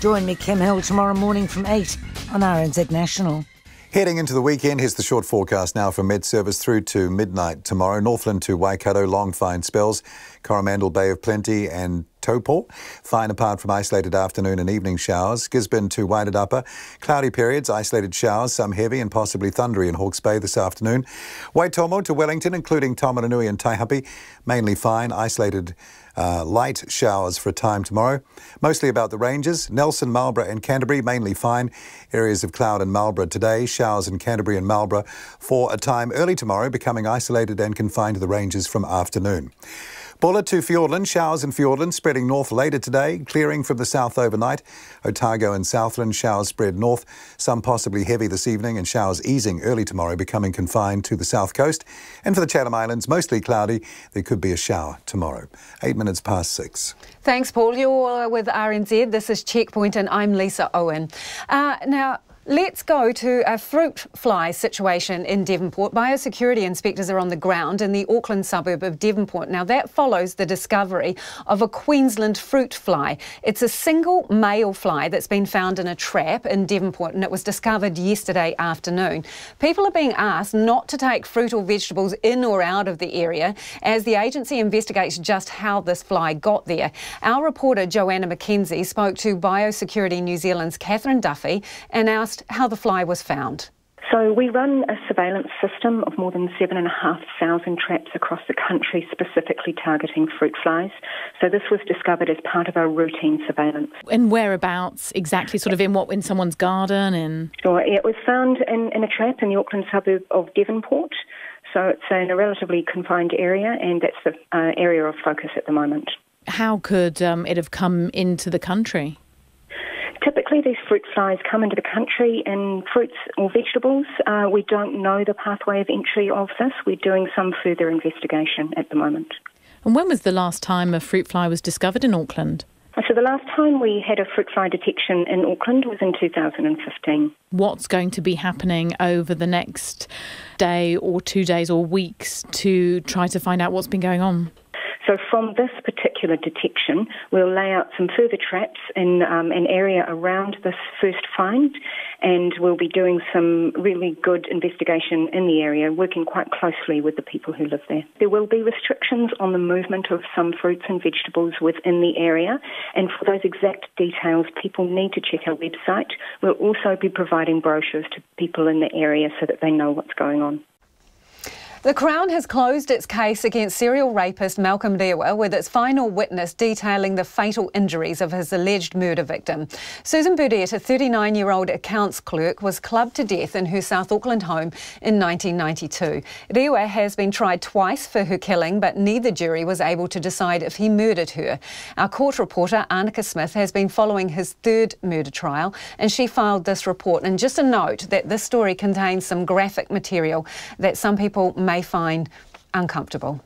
Join me, Kim Hill, tomorrow morning from 8 on RNZ National. Heading into the weekend, here's the short forecast now from Med Service through to midnight tomorrow. Northland to Waikato, long fine spells. Coromandel, Bay of Plenty and Taupo, fine apart from isolated afternoon and evening showers. Gisborne to Wairarapa, cloudy periods, isolated showers, some heavy and possibly thundery in Hawke's Bay this afternoon. Waitomo to Wellington, including Taumarunui and Taihape, mainly fine, isolated light showers for a time tomorrow. Mostly about the ranges. Nelson, Marlborough and Canterbury, mainly fine. Areas of cloud in Marlborough today. Showers in Canterbury and Marlborough for a time early tomorrow, becoming isolated and confined to the ranges from afternoon. Bulla to Fiordland, showers in Fiordland spreading north later today, clearing from the south overnight. Otago and Southland, showers spread north, some possibly heavy this evening, and showers easing early tomorrow, becoming confined to the south coast. And for the Chatham Islands, mostly cloudy, there could be a shower tomorrow. 8 minutes past 6. Thanks, Paul. You're with RNZ. This is Checkpoint and I'm Lisa Owen. Now, let's go to a fruit fly situation in Devonport. Biosecurity inspectors are on the ground in the Auckland suburb of Devonport. Now, that follows the discovery of a Queensland fruit fly. It's a single male fly that's been found in a trap in Devonport, and it was discovered yesterday afternoon. People are being asked not to take fruit or vegetables in or out of the area as the agency investigates just how this fly got there. Our reporter Joanna McKenzie spoke to Biosecurity New Zealand's Catherine Duffy and asked how the fly was found. So we run a surveillance system of more than 7,500 traps across the country, specifically targeting fruit flies. So this was discovered as part of our routine surveillance. And whereabouts exactly? Sort of in someone's garden? Sure, it was found in a trap in the Auckland suburb of Devonport. So it's in a relatively confined area, and that's the area of focus at the moment. How could it have come into the country? Typically, these fruit flies come into the country in fruits or vegetables. We don't know the pathway of entry of this. We're doing some further investigation at the moment. And when was the last time a fruit fly was discovered in Auckland? So the last time we had a fruit fly detection in Auckland was in 2015. What's going to be happening over the next day or 2 days or weeks to try to find out what's been going on? So from this particular detection, we'll lay out some further traps in an area around this first find, and we'll be doing some really good investigation in the area, working quite closely with the people who live there. There will be restrictions on the movement of some fruits and vegetables within the area, and for those exact details, people need to check our website. We'll also be providing brochures to people in the area so that they know what's going on. The Crown has closed its case against serial rapist Malcolm Lewa with its final witness detailing the fatal injuries of his alleged murder victim. Susan Burdett, a 39-year-old accounts clerk, was clubbed to death in her South Auckland home in 1992. Lewa has been tried twice for her killing, but neither jury was able to decide if he murdered her. Our court reporter, Annika Smith, has been following his third murder trial, and she filed this report. And just a note that this story contains some graphic material that some people may find uncomfortable.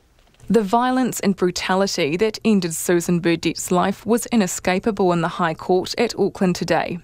The violence and brutality that ended Susan Burdett's life was inescapable in the High Court at Auckland today.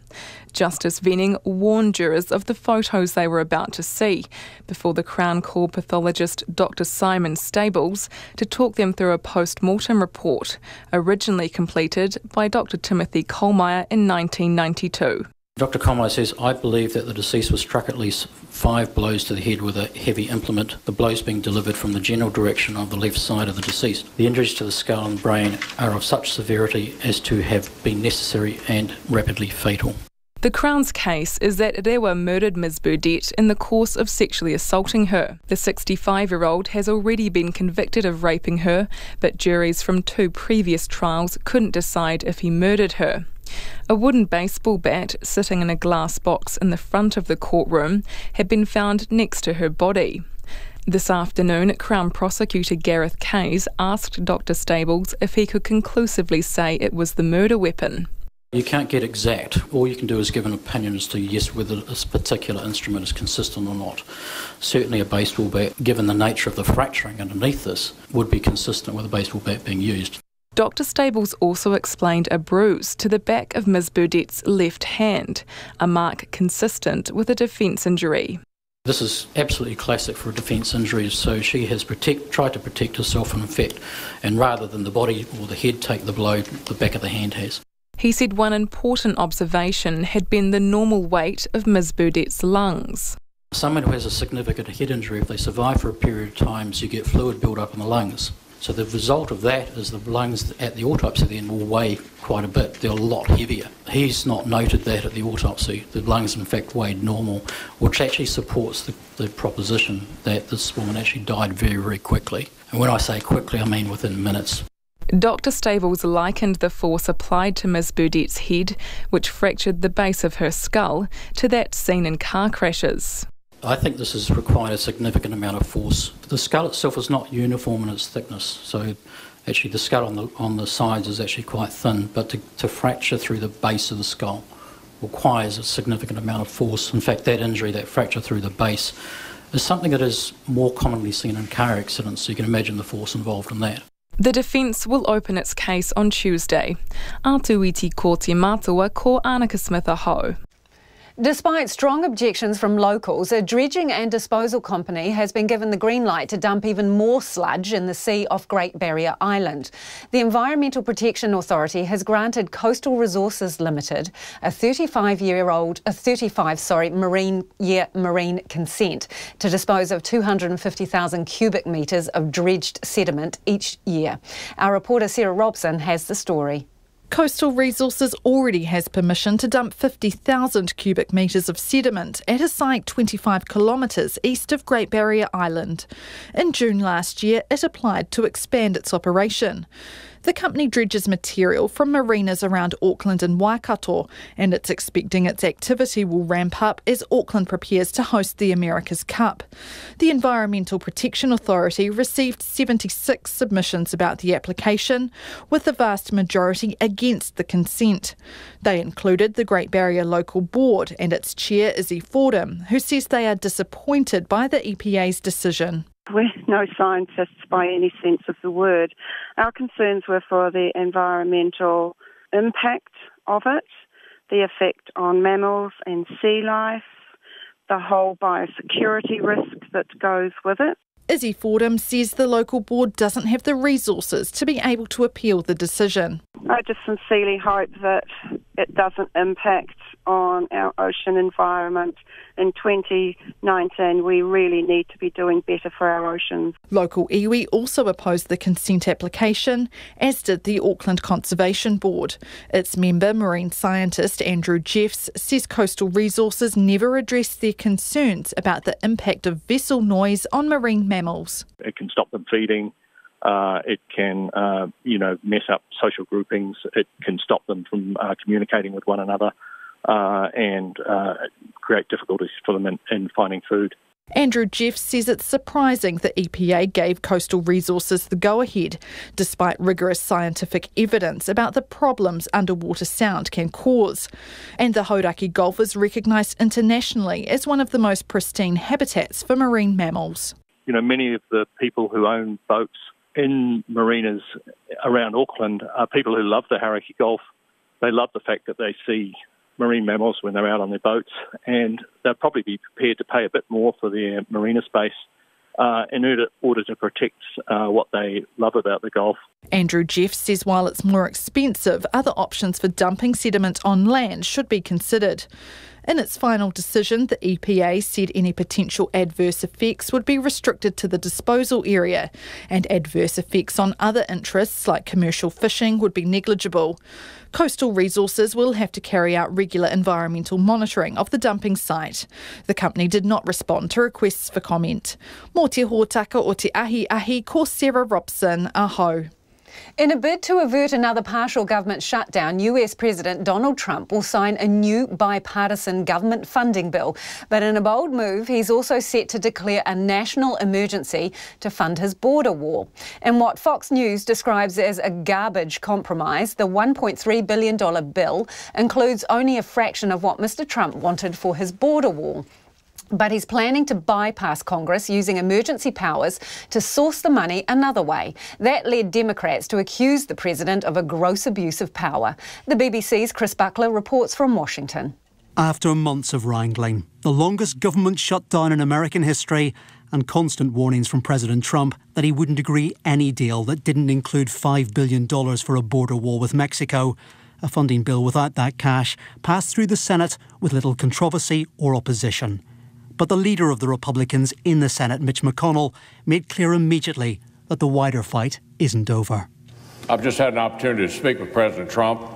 Justice Venning warned jurors of the photos they were about to see before the Crown called pathologist Dr. Simon Stables to talk them through a post-mortem report, originally completed by Dr. Timothy Kohlmeyer in 1992. Dr. Conway says, I believe that the deceased was struck at least 5 blows to the head with a heavy implement, the blows being delivered from the general direction of the left side of the deceased. The injuries to the skull and brain are of such severity as to have been necessary and rapidly fatal. The Crown's case is that Rewa murdered Ms Burdett in the course of sexually assaulting her. The 65-year-old has already been convicted of raping her, but juries from 2 previous trials couldn't decide if he murdered her. A wooden baseball bat sitting in a glass box in the front of the courtroom had been found next to her body. This afternoon, Crown Prosecutor Gareth Case asked Dr. Stables if he could conclusively say it was the murder weapon. You can't get exact. All you can do is give an opinion as to, yes, whether this particular instrument is consistent or not. Certainly a baseball bat, given the nature of the fracturing underneath this, would be consistent with a baseball bat being used. Dr. Stables also explained a bruise to the back of Ms Burdett's left hand, a mark consistent with a defence injury. This is absolutely classic for a defence injury, so she has tried to protect herself, and in fact, and rather than the body or the head take the blow, the back of the hand has. He said one important observation had been the normal weight of Ms Burdett's lungs. Someone who has a significant head injury, if they survive for a period of time, you get fluid build up in the lungs. So the result of that is the lungs at the autopsy then will weigh quite a bit. They're a lot heavier. He's not noted that at the autopsy. The lungs in fact weighed normal, which actually supports the proposition that this woman actually died very, very quickly. And when I say quickly, I mean within minutes. Dr. Stables likened the force applied to Ms Burdett's head, which fractured the base of her skull, to that seen in car crashes. I think this has required a significant amount of force. The skull itself is not uniform in its thickness, so actually the skull on the sides is actually quite thin, but to fracture through the base of the skull requires a significant amount of force. In fact, that injury, that fracture through the base, is something that is more commonly seen in car accidents, so you can imagine the force involved in that. The defence will open its case on Tuesday. Atuiti ko te mātua ko Annika Smith aho. Despite strong objections from locals, a dredging and disposal company has been given the green light to dump even more sludge in the sea off Great Barrier Island. The Environmental Protection Authority has granted Coastal Resources Limited a 35 marine consent to dispose of 250,000 cubic metres of dredged sediment each year. Our reporter Sarah Robson has the story. Coastal Resources already has permission to dump 50,000 cubic metres of sediment at a site 25 kilometres east of Great Barrier Island. In June last year, it applied to expand its operation. The company dredges material from marinas around Auckland and Waikato, and it's expecting its activity will ramp up as Auckland prepares to host the America's Cup. The Environmental Protection Authority received 76 submissions about the application, with the vast majority against the consent. They included the Great Barrier Local Board and its chair, Izzy Fordham, who says they are disappointed by the EPA's decision. We're no scientists by any sense of the word. Our concerns were for the environmental impact of it, the effect on mammals and sea life, the whole biosecurity risk that goes with it. Izzy Fordham says the local board doesn't have the resources to be able to appeal the decision. I just sincerely hope that it doesn't impact on our ocean environment. In 2019, we really need to be doing better for our oceans. Local iwi also opposed the consent application, as did the Auckland Conservation Board. Its member, marine scientist Andrew Jeffs, says Coastal Resources never addressed their concerns about the impact of vessel noise on marine mammals. It can stop them feeding. It can, mess up social groupings. It can stop them from communicating with one another and create difficulties for them in finding food. Andrew Jeffs says it's surprising the EPA gave Coastal Resources the go-ahead, despite rigorous scientific evidence about the problems underwater sound can cause. And the Hauraki Gulf is recognised internationally as one of the most pristine habitats for marine mammals. Many of the people who own boats in marinas around Auckland are people who love the Hauraki Gulf. They love the fact that they see marine mammals when they're out on their boats, and they'll probably be prepared to pay a bit more for their marina space in order to protect what they love about the Gulf. Andrew Jeffs says while it's more expensive, other options for dumping sediment on land should be considered. In its final decision, the EPA said any potential adverse effects would be restricted to the disposal area, and adverse effects on other interests like commercial fishing would be negligible. Coastal Resources will have to carry out regular environmental monitoring of the dumping site. The company did not respond to requests for comment. Mō te hōtaka o te ahi, ko Sarah Robson, aho. In a bid to avert another partial government shutdown, US President Donald Trump will sign a new bipartisan government funding bill. But in a bold move, he's also set to declare a national emergency to fund his border wall. In what Fox News describes as a garbage compromise, the $1.3 billion bill includes only a fraction of what Mr. Trump wanted for his border wall. But he's planning to bypass Congress using emergency powers to source the money another way. That led Democrats to accuse the president of a gross abuse of power. The BBC's Chris Buckler reports from Washington. After months of wrangling, the longest government shutdown in American history, and constant warnings from President Trump that he wouldn't agree any deal that didn't include $5 billion for a border wall with Mexico, a funding bill without that cash passed through the Senate with little controversy or opposition. But the leader of the Republicans in the Senate, Mitch McConnell, made clear immediately that the wider fight isn't over. I've just had an opportunity to speak with President Trump,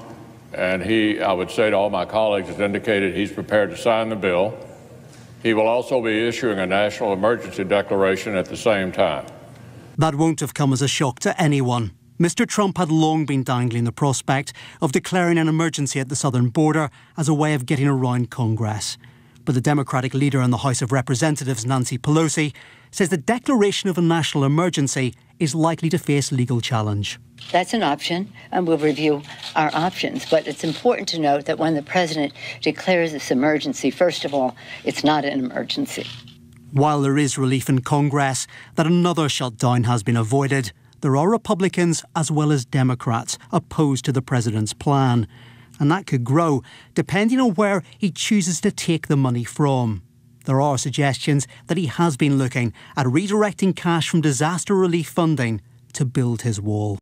and he, I would say to all my colleagues, has indicated he's prepared to sign the bill. He will also be issuing a national emergency declaration at the same time. That won't have come as a shock to anyone. Mr. Trump had long been dangling the prospect of declaring an emergency at the southern border as a way of getting around Congress. But the Democratic leader in the House of Representatives, Nancy Pelosi, says the declaration of a national emergency is likely to face legal challenge. That's an option, and we'll review our options. But it's important to note that when the president declares this emergency, first of all, it's not an emergency. While there is relief in Congress that another shutdown has been avoided, there are Republicans as well as Democrats opposed to the president's plan. And that could grow, depending on where he chooses to take the money from. There are suggestions that he has been looking at redirecting cash from disaster relief funding to build his wall.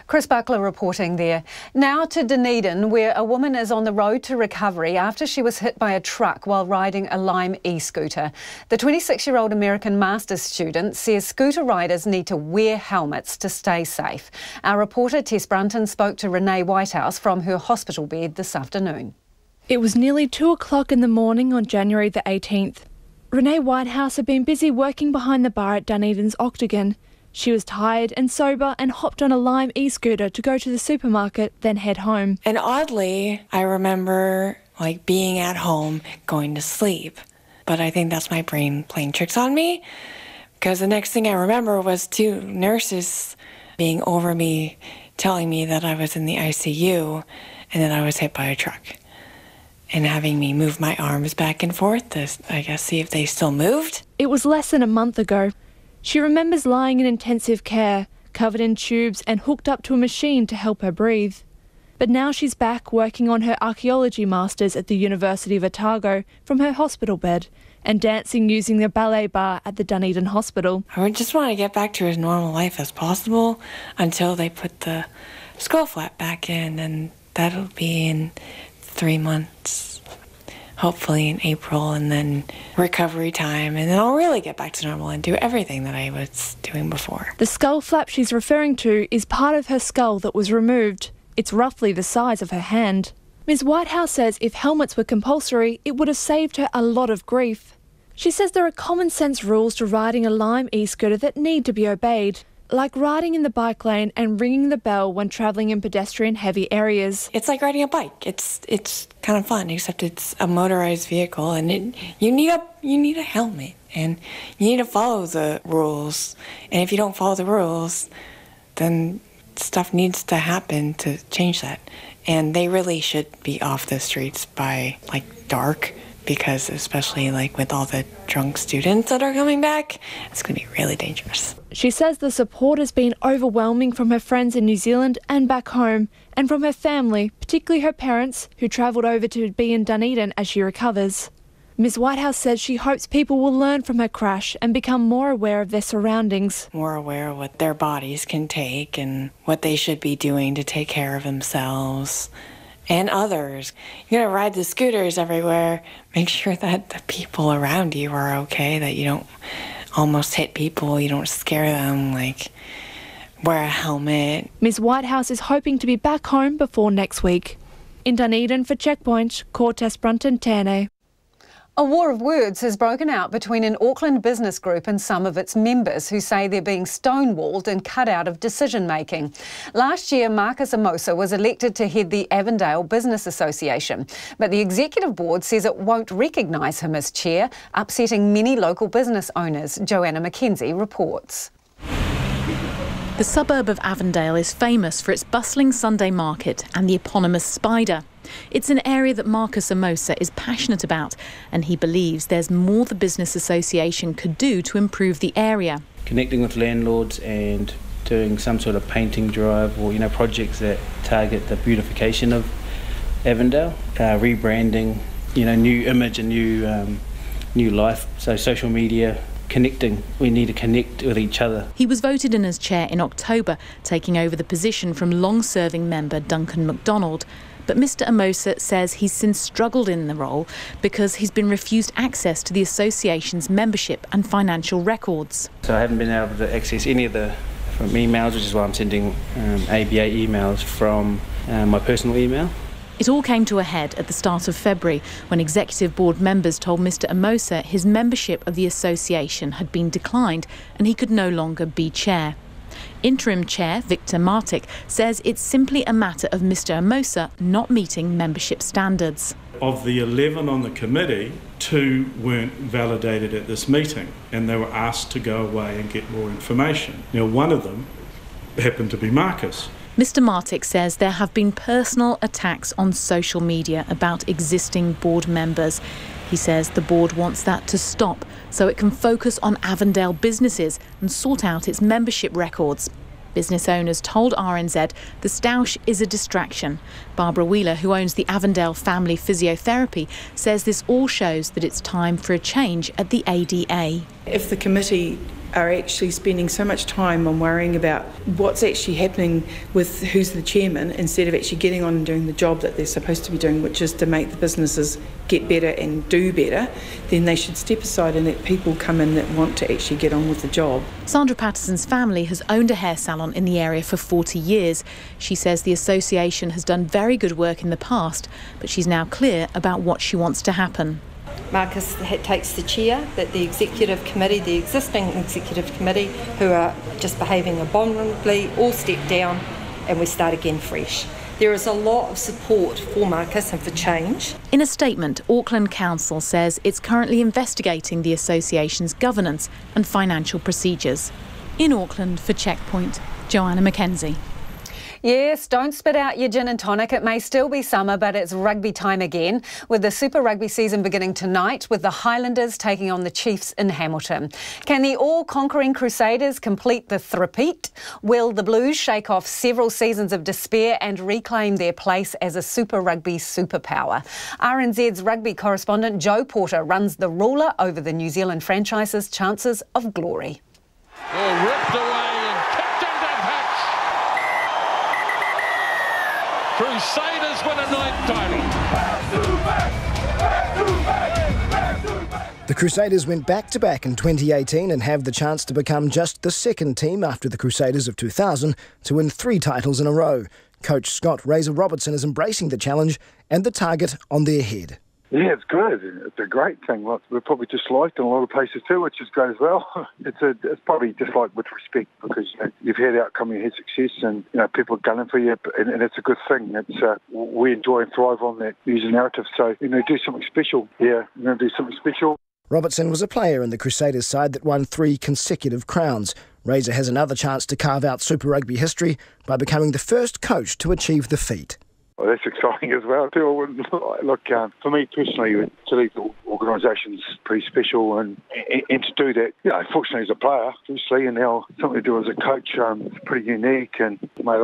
Chris Buckler reporting there. Now to Dunedin, where a woman is on the road to recovery after she was hit by a truck while riding a Lime e-scooter. The 26-year-old American master's student says scooter riders need to wear helmets to stay safe. Our reporter Tess Brunton spoke to Renee Whitehouse from her hospital bed this afternoon. It was nearly 2 o'clock in the morning on January the 18th. Renee Whitehouse had been busy working behind the bar at Dunedin's Octagon. She was tired and sober and hopped on a Lime e-scooter to go to the supermarket, then head home. And oddly, I remember being at home, going to sleep. But I think that's my brain playing tricks on me, because the next thing I remember was 2 nurses being over me, telling me that I was in the ICU and that I was hit by a truck, and having me move my arms back and forth to, I guess, see if they still moved. It was less than a month ago. She remembers lying in intensive care, covered in tubes and hooked up to a machine to help her breathe. But now she's back working on her archaeology masters at the University of Otago from her hospital bed, and dancing using the ballet bar at the Dunedin Hospital. I would just want to get back to as normal life as possible until they put the skull flap back in, and that'll be in 3 months. Hopefully in April, and then recovery time, and then I'll really get back to normal and do everything that I was doing before. The skull flap she's referring to is part of her skull that was removed. It's roughly the size of her hand. Ms. Whitehouse says if helmets were compulsory, it would have saved her a lot of grief. She says there are common sense rules to riding a Lime e-scooter that need to be obeyed, like riding in the bike lane and ringing the bell when travelling in pedestrian-heavy areas. It's like riding a bike. It's kind of fun, except it's a motorized vehicle, and you need a helmet, and you need to follow the rules. And if you don't follow the rules, then stuff needs to happen to change that. And they really should be off the streets by dark, because especially with all the drunk students that are coming back, it's going to be really dangerous. She says the support has been overwhelming from her friends in New Zealand and back home, and from her family, particularly her parents, who travelled over to be in Dunedin as she recovers. Ms. Whitehouse says she hopes people will learn from her crash and become more aware of their surroundings. More aware of what their bodies can take and what they should be doing to take care of themselves and others. You're going to ride the scooters everywhere. Make sure that the people around you are okay, that you don't almost hit people, you don't scare them, wear a helmet. Ms. Whitehouse is hoping to be back home before next week. In Dunedin for Checkpoint, Tess Brunton, Tēnei. A war of words has broken out between an Auckland business group and some of its members who say they're being stonewalled and cut out of decision-making. Last year, Marcus Amosa was elected to head the Avondale Business Association, but the executive board says it won't recognise him as chair, upsetting many local business owners. Joanna McKenzie reports. The suburb of Avondale is famous for its bustling Sunday market and the eponymous Spider. It's an area that Marcus Amosa is passionate about, and he believes there's more the business association could do to improve the area. Connecting with landlords and doing some sort of painting drive or projects that target the beautification of Avondale, rebranding, new image and new life. So social media. Connecting. We need to connect with each other. He was voted in as chair in October, taking over the position from long-serving member Duncan MacDonald. But Mr Amosa says he's since struggled in the role because he's been refused access to the association's membership and financial records. So I haven't been able to access any of from emails, which is why I'm sending ABA emails from my personal email. It all came to a head at the start of February when executive board members told Mr Amosa his membership of the association had been declined and he could no longer be chair. Interim chair Victor Martic says it's simply a matter of Mr Amosa not meeting membership standards. Of the 11 on the committee, 2 weren't validated at this meeting and they were asked to go away and get more information. Now, one of them happened to be Marcus. Mr Martic says there have been personal attacks on social media about existing board members. He says the board wants that to stop so it can focus on Avondale businesses and sort out its membership records. Business owners told RNZ the stoush is a distraction. Barbara Wheeler, who owns the Avondale Family Physiotherapy, says this all shows that it's time for a change at the ADA. If the committee are actually spending so much time on worrying about what's actually happening with who's the chairman instead of actually getting on and doing the job that they're supposed to be doing, which is to make the businesses get better and do better, then they should step aside and let people come in that want to actually get on with the job. Sandra Patterson's family has owned a hair salon in the area for 40 years. She says the association has done very good work in the past, but she's now clear about what she wants to happen. Marcus takes the chair, that the executive committee, the existing executive committee, who are just behaving abominably, all step down and we start again fresh. There is a lot of support for Marcus and for change. In a statement, Auckland Council says it's currently investigating the association's governance and financial procedures. In Auckland for Checkpoint, Joanna Mackenzie. Yes, don't spit out your gin and tonic. It may still be summer, but it's rugby time again, with the Super Rugby season beginning tonight with the Highlanders taking on the Chiefs in Hamilton. Can the all-conquering Crusaders complete the three-peat? Will the Blues shake off several seasons of despair and reclaim their place as a Super Rugby superpower? RNZ's rugby correspondent Joe Porter runs the ruler over the New Zealand franchise's chances of glory. Oh, ripped away and kicked into pitch. Crusaders win a ninth title. The Crusaders went back-to-back in 2018 and have the chance to become just the second team after the Crusaders of 2000 to win 3 titles in a row. Coach Scott Razor-Robertson is embracing the challenge and the target on their head. Yeah, it's good. It's a great thing. We're probably disliked in a lot of places too, which is great as well. It's probably disliked with respect because you've had outcome, you had success, and people are gunning for you, and it's a good thing. We enjoy and thrive on that user narrative. So do something special. Yeah, do something special. Robertson was a player in the Crusaders side that won 3 consecutive crowns. Razor has another chance to carve out Super Rugby history by becoming the first coach to achieve the feat. Well, that's exciting as well too. Look, for me personally, to lead the organisation's pretty special, and to do that, fortunately as a player, firstly, and now something to do as a coach, it's pretty unique, and mate,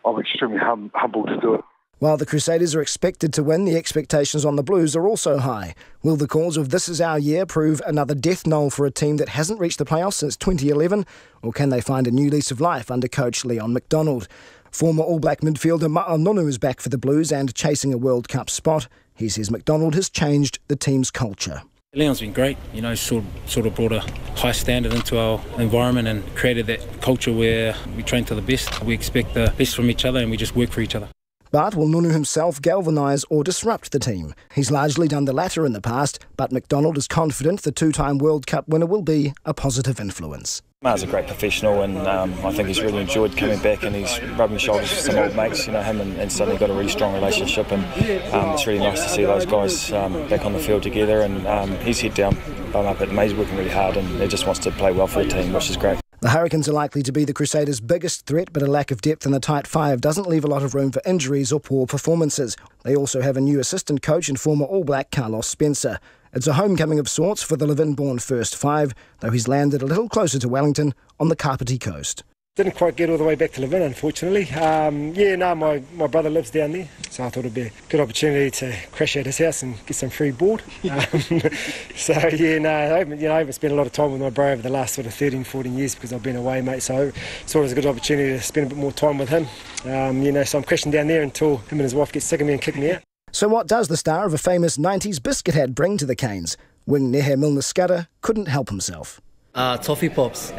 I'm extremely humbled to do it. While the Crusaders are expected to win, the expectations on the Blues are also high. Will the cause of This Is Our Year prove another death knell for a team that hasn't reached the playoffs since 2011, or can they find a new lease of life under coach Leon McDonald? Former All Black midfielder Ma'anonu is back for the Blues and chasing a World Cup spot. He says McDonald has changed the team's culture. Leon's been great, sort of brought a high standard into our environment and created that culture where we train to the best. We expect the best from each other and we just work for each other. But will Nunu himself galvanise or disrupt the team? He's largely done the latter in the past, but McDonald is confident the 2-time World Cup winner will be a positive influence. Mar's a great professional, and I think he's really enjoyed coming back, and he's rubbing shoulders with some old mates. Him and Sonny got a really strong relationship, and it's really nice to see those guys back on the field together. And he's head down, bum up, but he's working really hard, and he just wants to play well for the team, which is great. The Hurricanes are likely to be the Crusaders' biggest threat, but a lack of depth in the tight 5 doesn't leave a lot of room for injuries or poor performances. They also have a new assistant coach and former All Black Carlos Spencer. It's a homecoming of sorts for the Levin-born first 5, though he's landed a little closer to Wellington on the Kapiti coast. Didn't quite get all the way back to Levin, unfortunately. My brother lives down there, so I thought it'd be a good opportunity to crash at his house and get some free board. I haven't spent a lot of time with my bro over the last sort of 13, 14 years because I've been away, mate, so I thought it was a good opportunity to spend a bit more time with him. So I'm crashing down there until him and his wife get sick of me and kick me out. So what does the star of a famous 90s biscuit hat bring to the Canes? Wing Nehe Milner-Skudder couldn't help himself. Toffee Pops.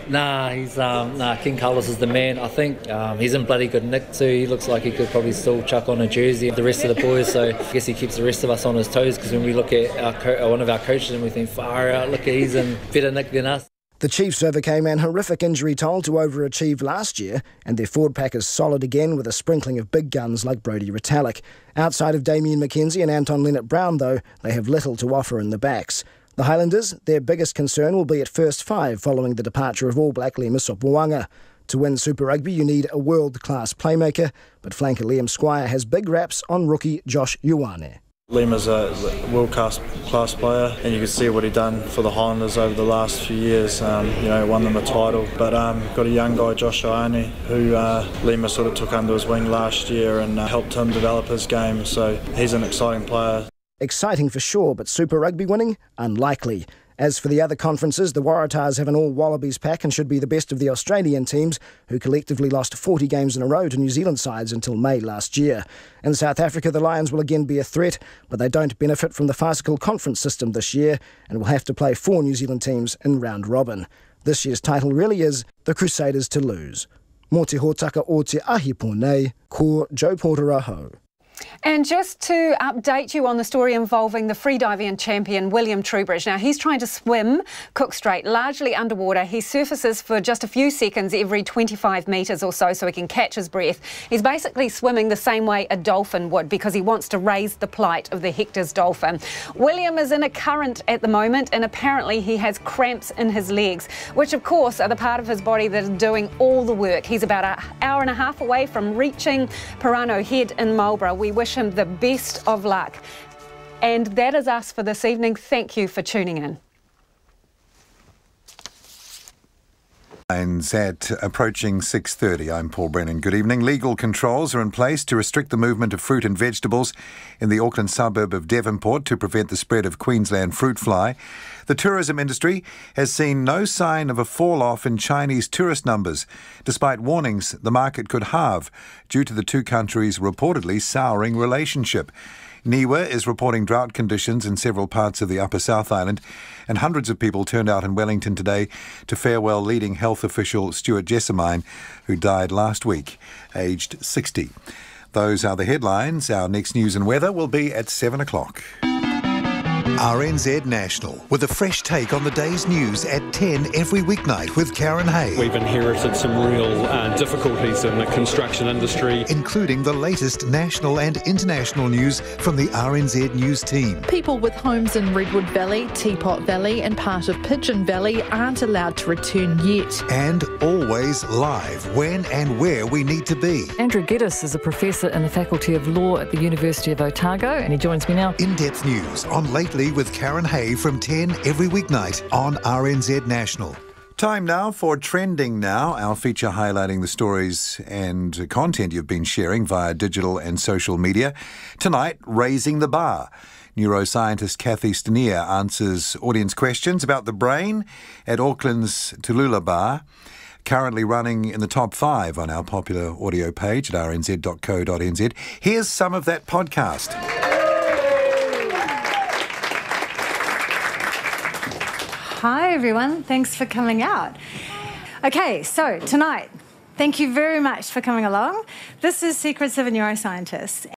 King Carlos is the man. I think he's in bloody good nick too. He looks like he could probably still chuck on a jersey of the rest of the boys, so I guess he keeps the rest of us on his toes, because when we look at one of our coaches and we think, far out, look, he's in better nick than us. The Chiefs overcame an horrific injury toll to overachieve last year, and their forward pack is solid again with a sprinkling of big guns like Brodie Retallick. Outside of Damien McKenzie and Anton Leonard-Brown, though, they have little to offer in the backs. The Highlanders, their biggest concern will be at first 5 following the departure of All Black Lema Sopoaga. To win Super Rugby, you need a world-class playmaker, but flanker Liam Squire has big raps on rookie Josh Ioane. Lima's a world-class player, and you can see what he's done for the Highlanders over the last few years. Won them a title, but got a young guy, Josh Ioane, who Lima sort of took under his wing last year and helped him develop his game, so he's an exciting player. Exciting for sure, but Super Rugby winning? Unlikely. As for the other conferences, the Waratahs have an all-Wallabies pack and should be the best of the Australian teams, who collectively lost 40 games in a row to New Zealand sides until May last year. In South Africa, the Lions will again be a threat, but they don't benefit from the farcical conference system this year and will have to play 4 New Zealand teams in round robin. This year's title really is The Crusaders to Lose. Mō te hōtaka o te ahi pōnei, ko Joe Porter aho. And just to update you on the story involving the freediving champion William Trowbridge. Now, he's trying to swim Cook Strait, largely underwater. He surfaces for just a few seconds every 25 metres or so he can catch his breath. He's basically swimming the same way a dolphin would because he wants to raise the plight of the Hector's dolphin. William is in a current at the moment and apparently he has cramps in his legs, which of course are the part of his body that are doing all the work. He's about an hour and a half away from reaching Pirano Head in Marlborough. We wish him the best of luck. And that is us for this evening. Thank you for tuning in. Lines at approaching 6:30. I'm Paul Brennan. Good evening. Legal controls are in place to restrict the movement of fruit and vegetables in the Auckland suburb of Devonport to prevent the spread of Queensland fruit fly. The tourism industry has seen no sign of a fall-off in Chinese tourist numbers, despite warnings the market could halve due to the two countries' reportedly souring relationship. NIWA is reporting drought conditions in several parts of the Upper South Island, and hundreds of people turned out in Wellington today to farewell leading health official Stuart Jessamine, who died last week, aged 60. Those are the headlines. Our next news and weather will be at 7 o'clock. RNZ National, with a fresh take on the day's news at 10 every weeknight with Karen Hay. We've inherited some real difficulties in the construction industry, including the latest national and international news from the RNZ News team. People with homes in Redwood Valley, Teapot Valley and part of Pigeon Valley aren't allowed to return yet. And always live when and where we need to be. Andrew Geddes is a professor in the Faculty of Law at the University of Otago and he joins me now. In-depth news on Lately with Karen Hay from 10 every weeknight on RNZ National. Time now for Trending Now, our feature highlighting the stories and content you've been sharing via digital and social media. Tonight, Raising the Bar. Neuroscientist Kathy Stenier answers audience questions about the brain at Auckland's Tulula Bar, currently running in the top 5 on our popular audio page at rnz.co.nz. Here's some of that podcast. Hi everyone, thanks for coming out. Okay, so tonight, thank you very much for coming along. This is Secrets of a Neuroscientist.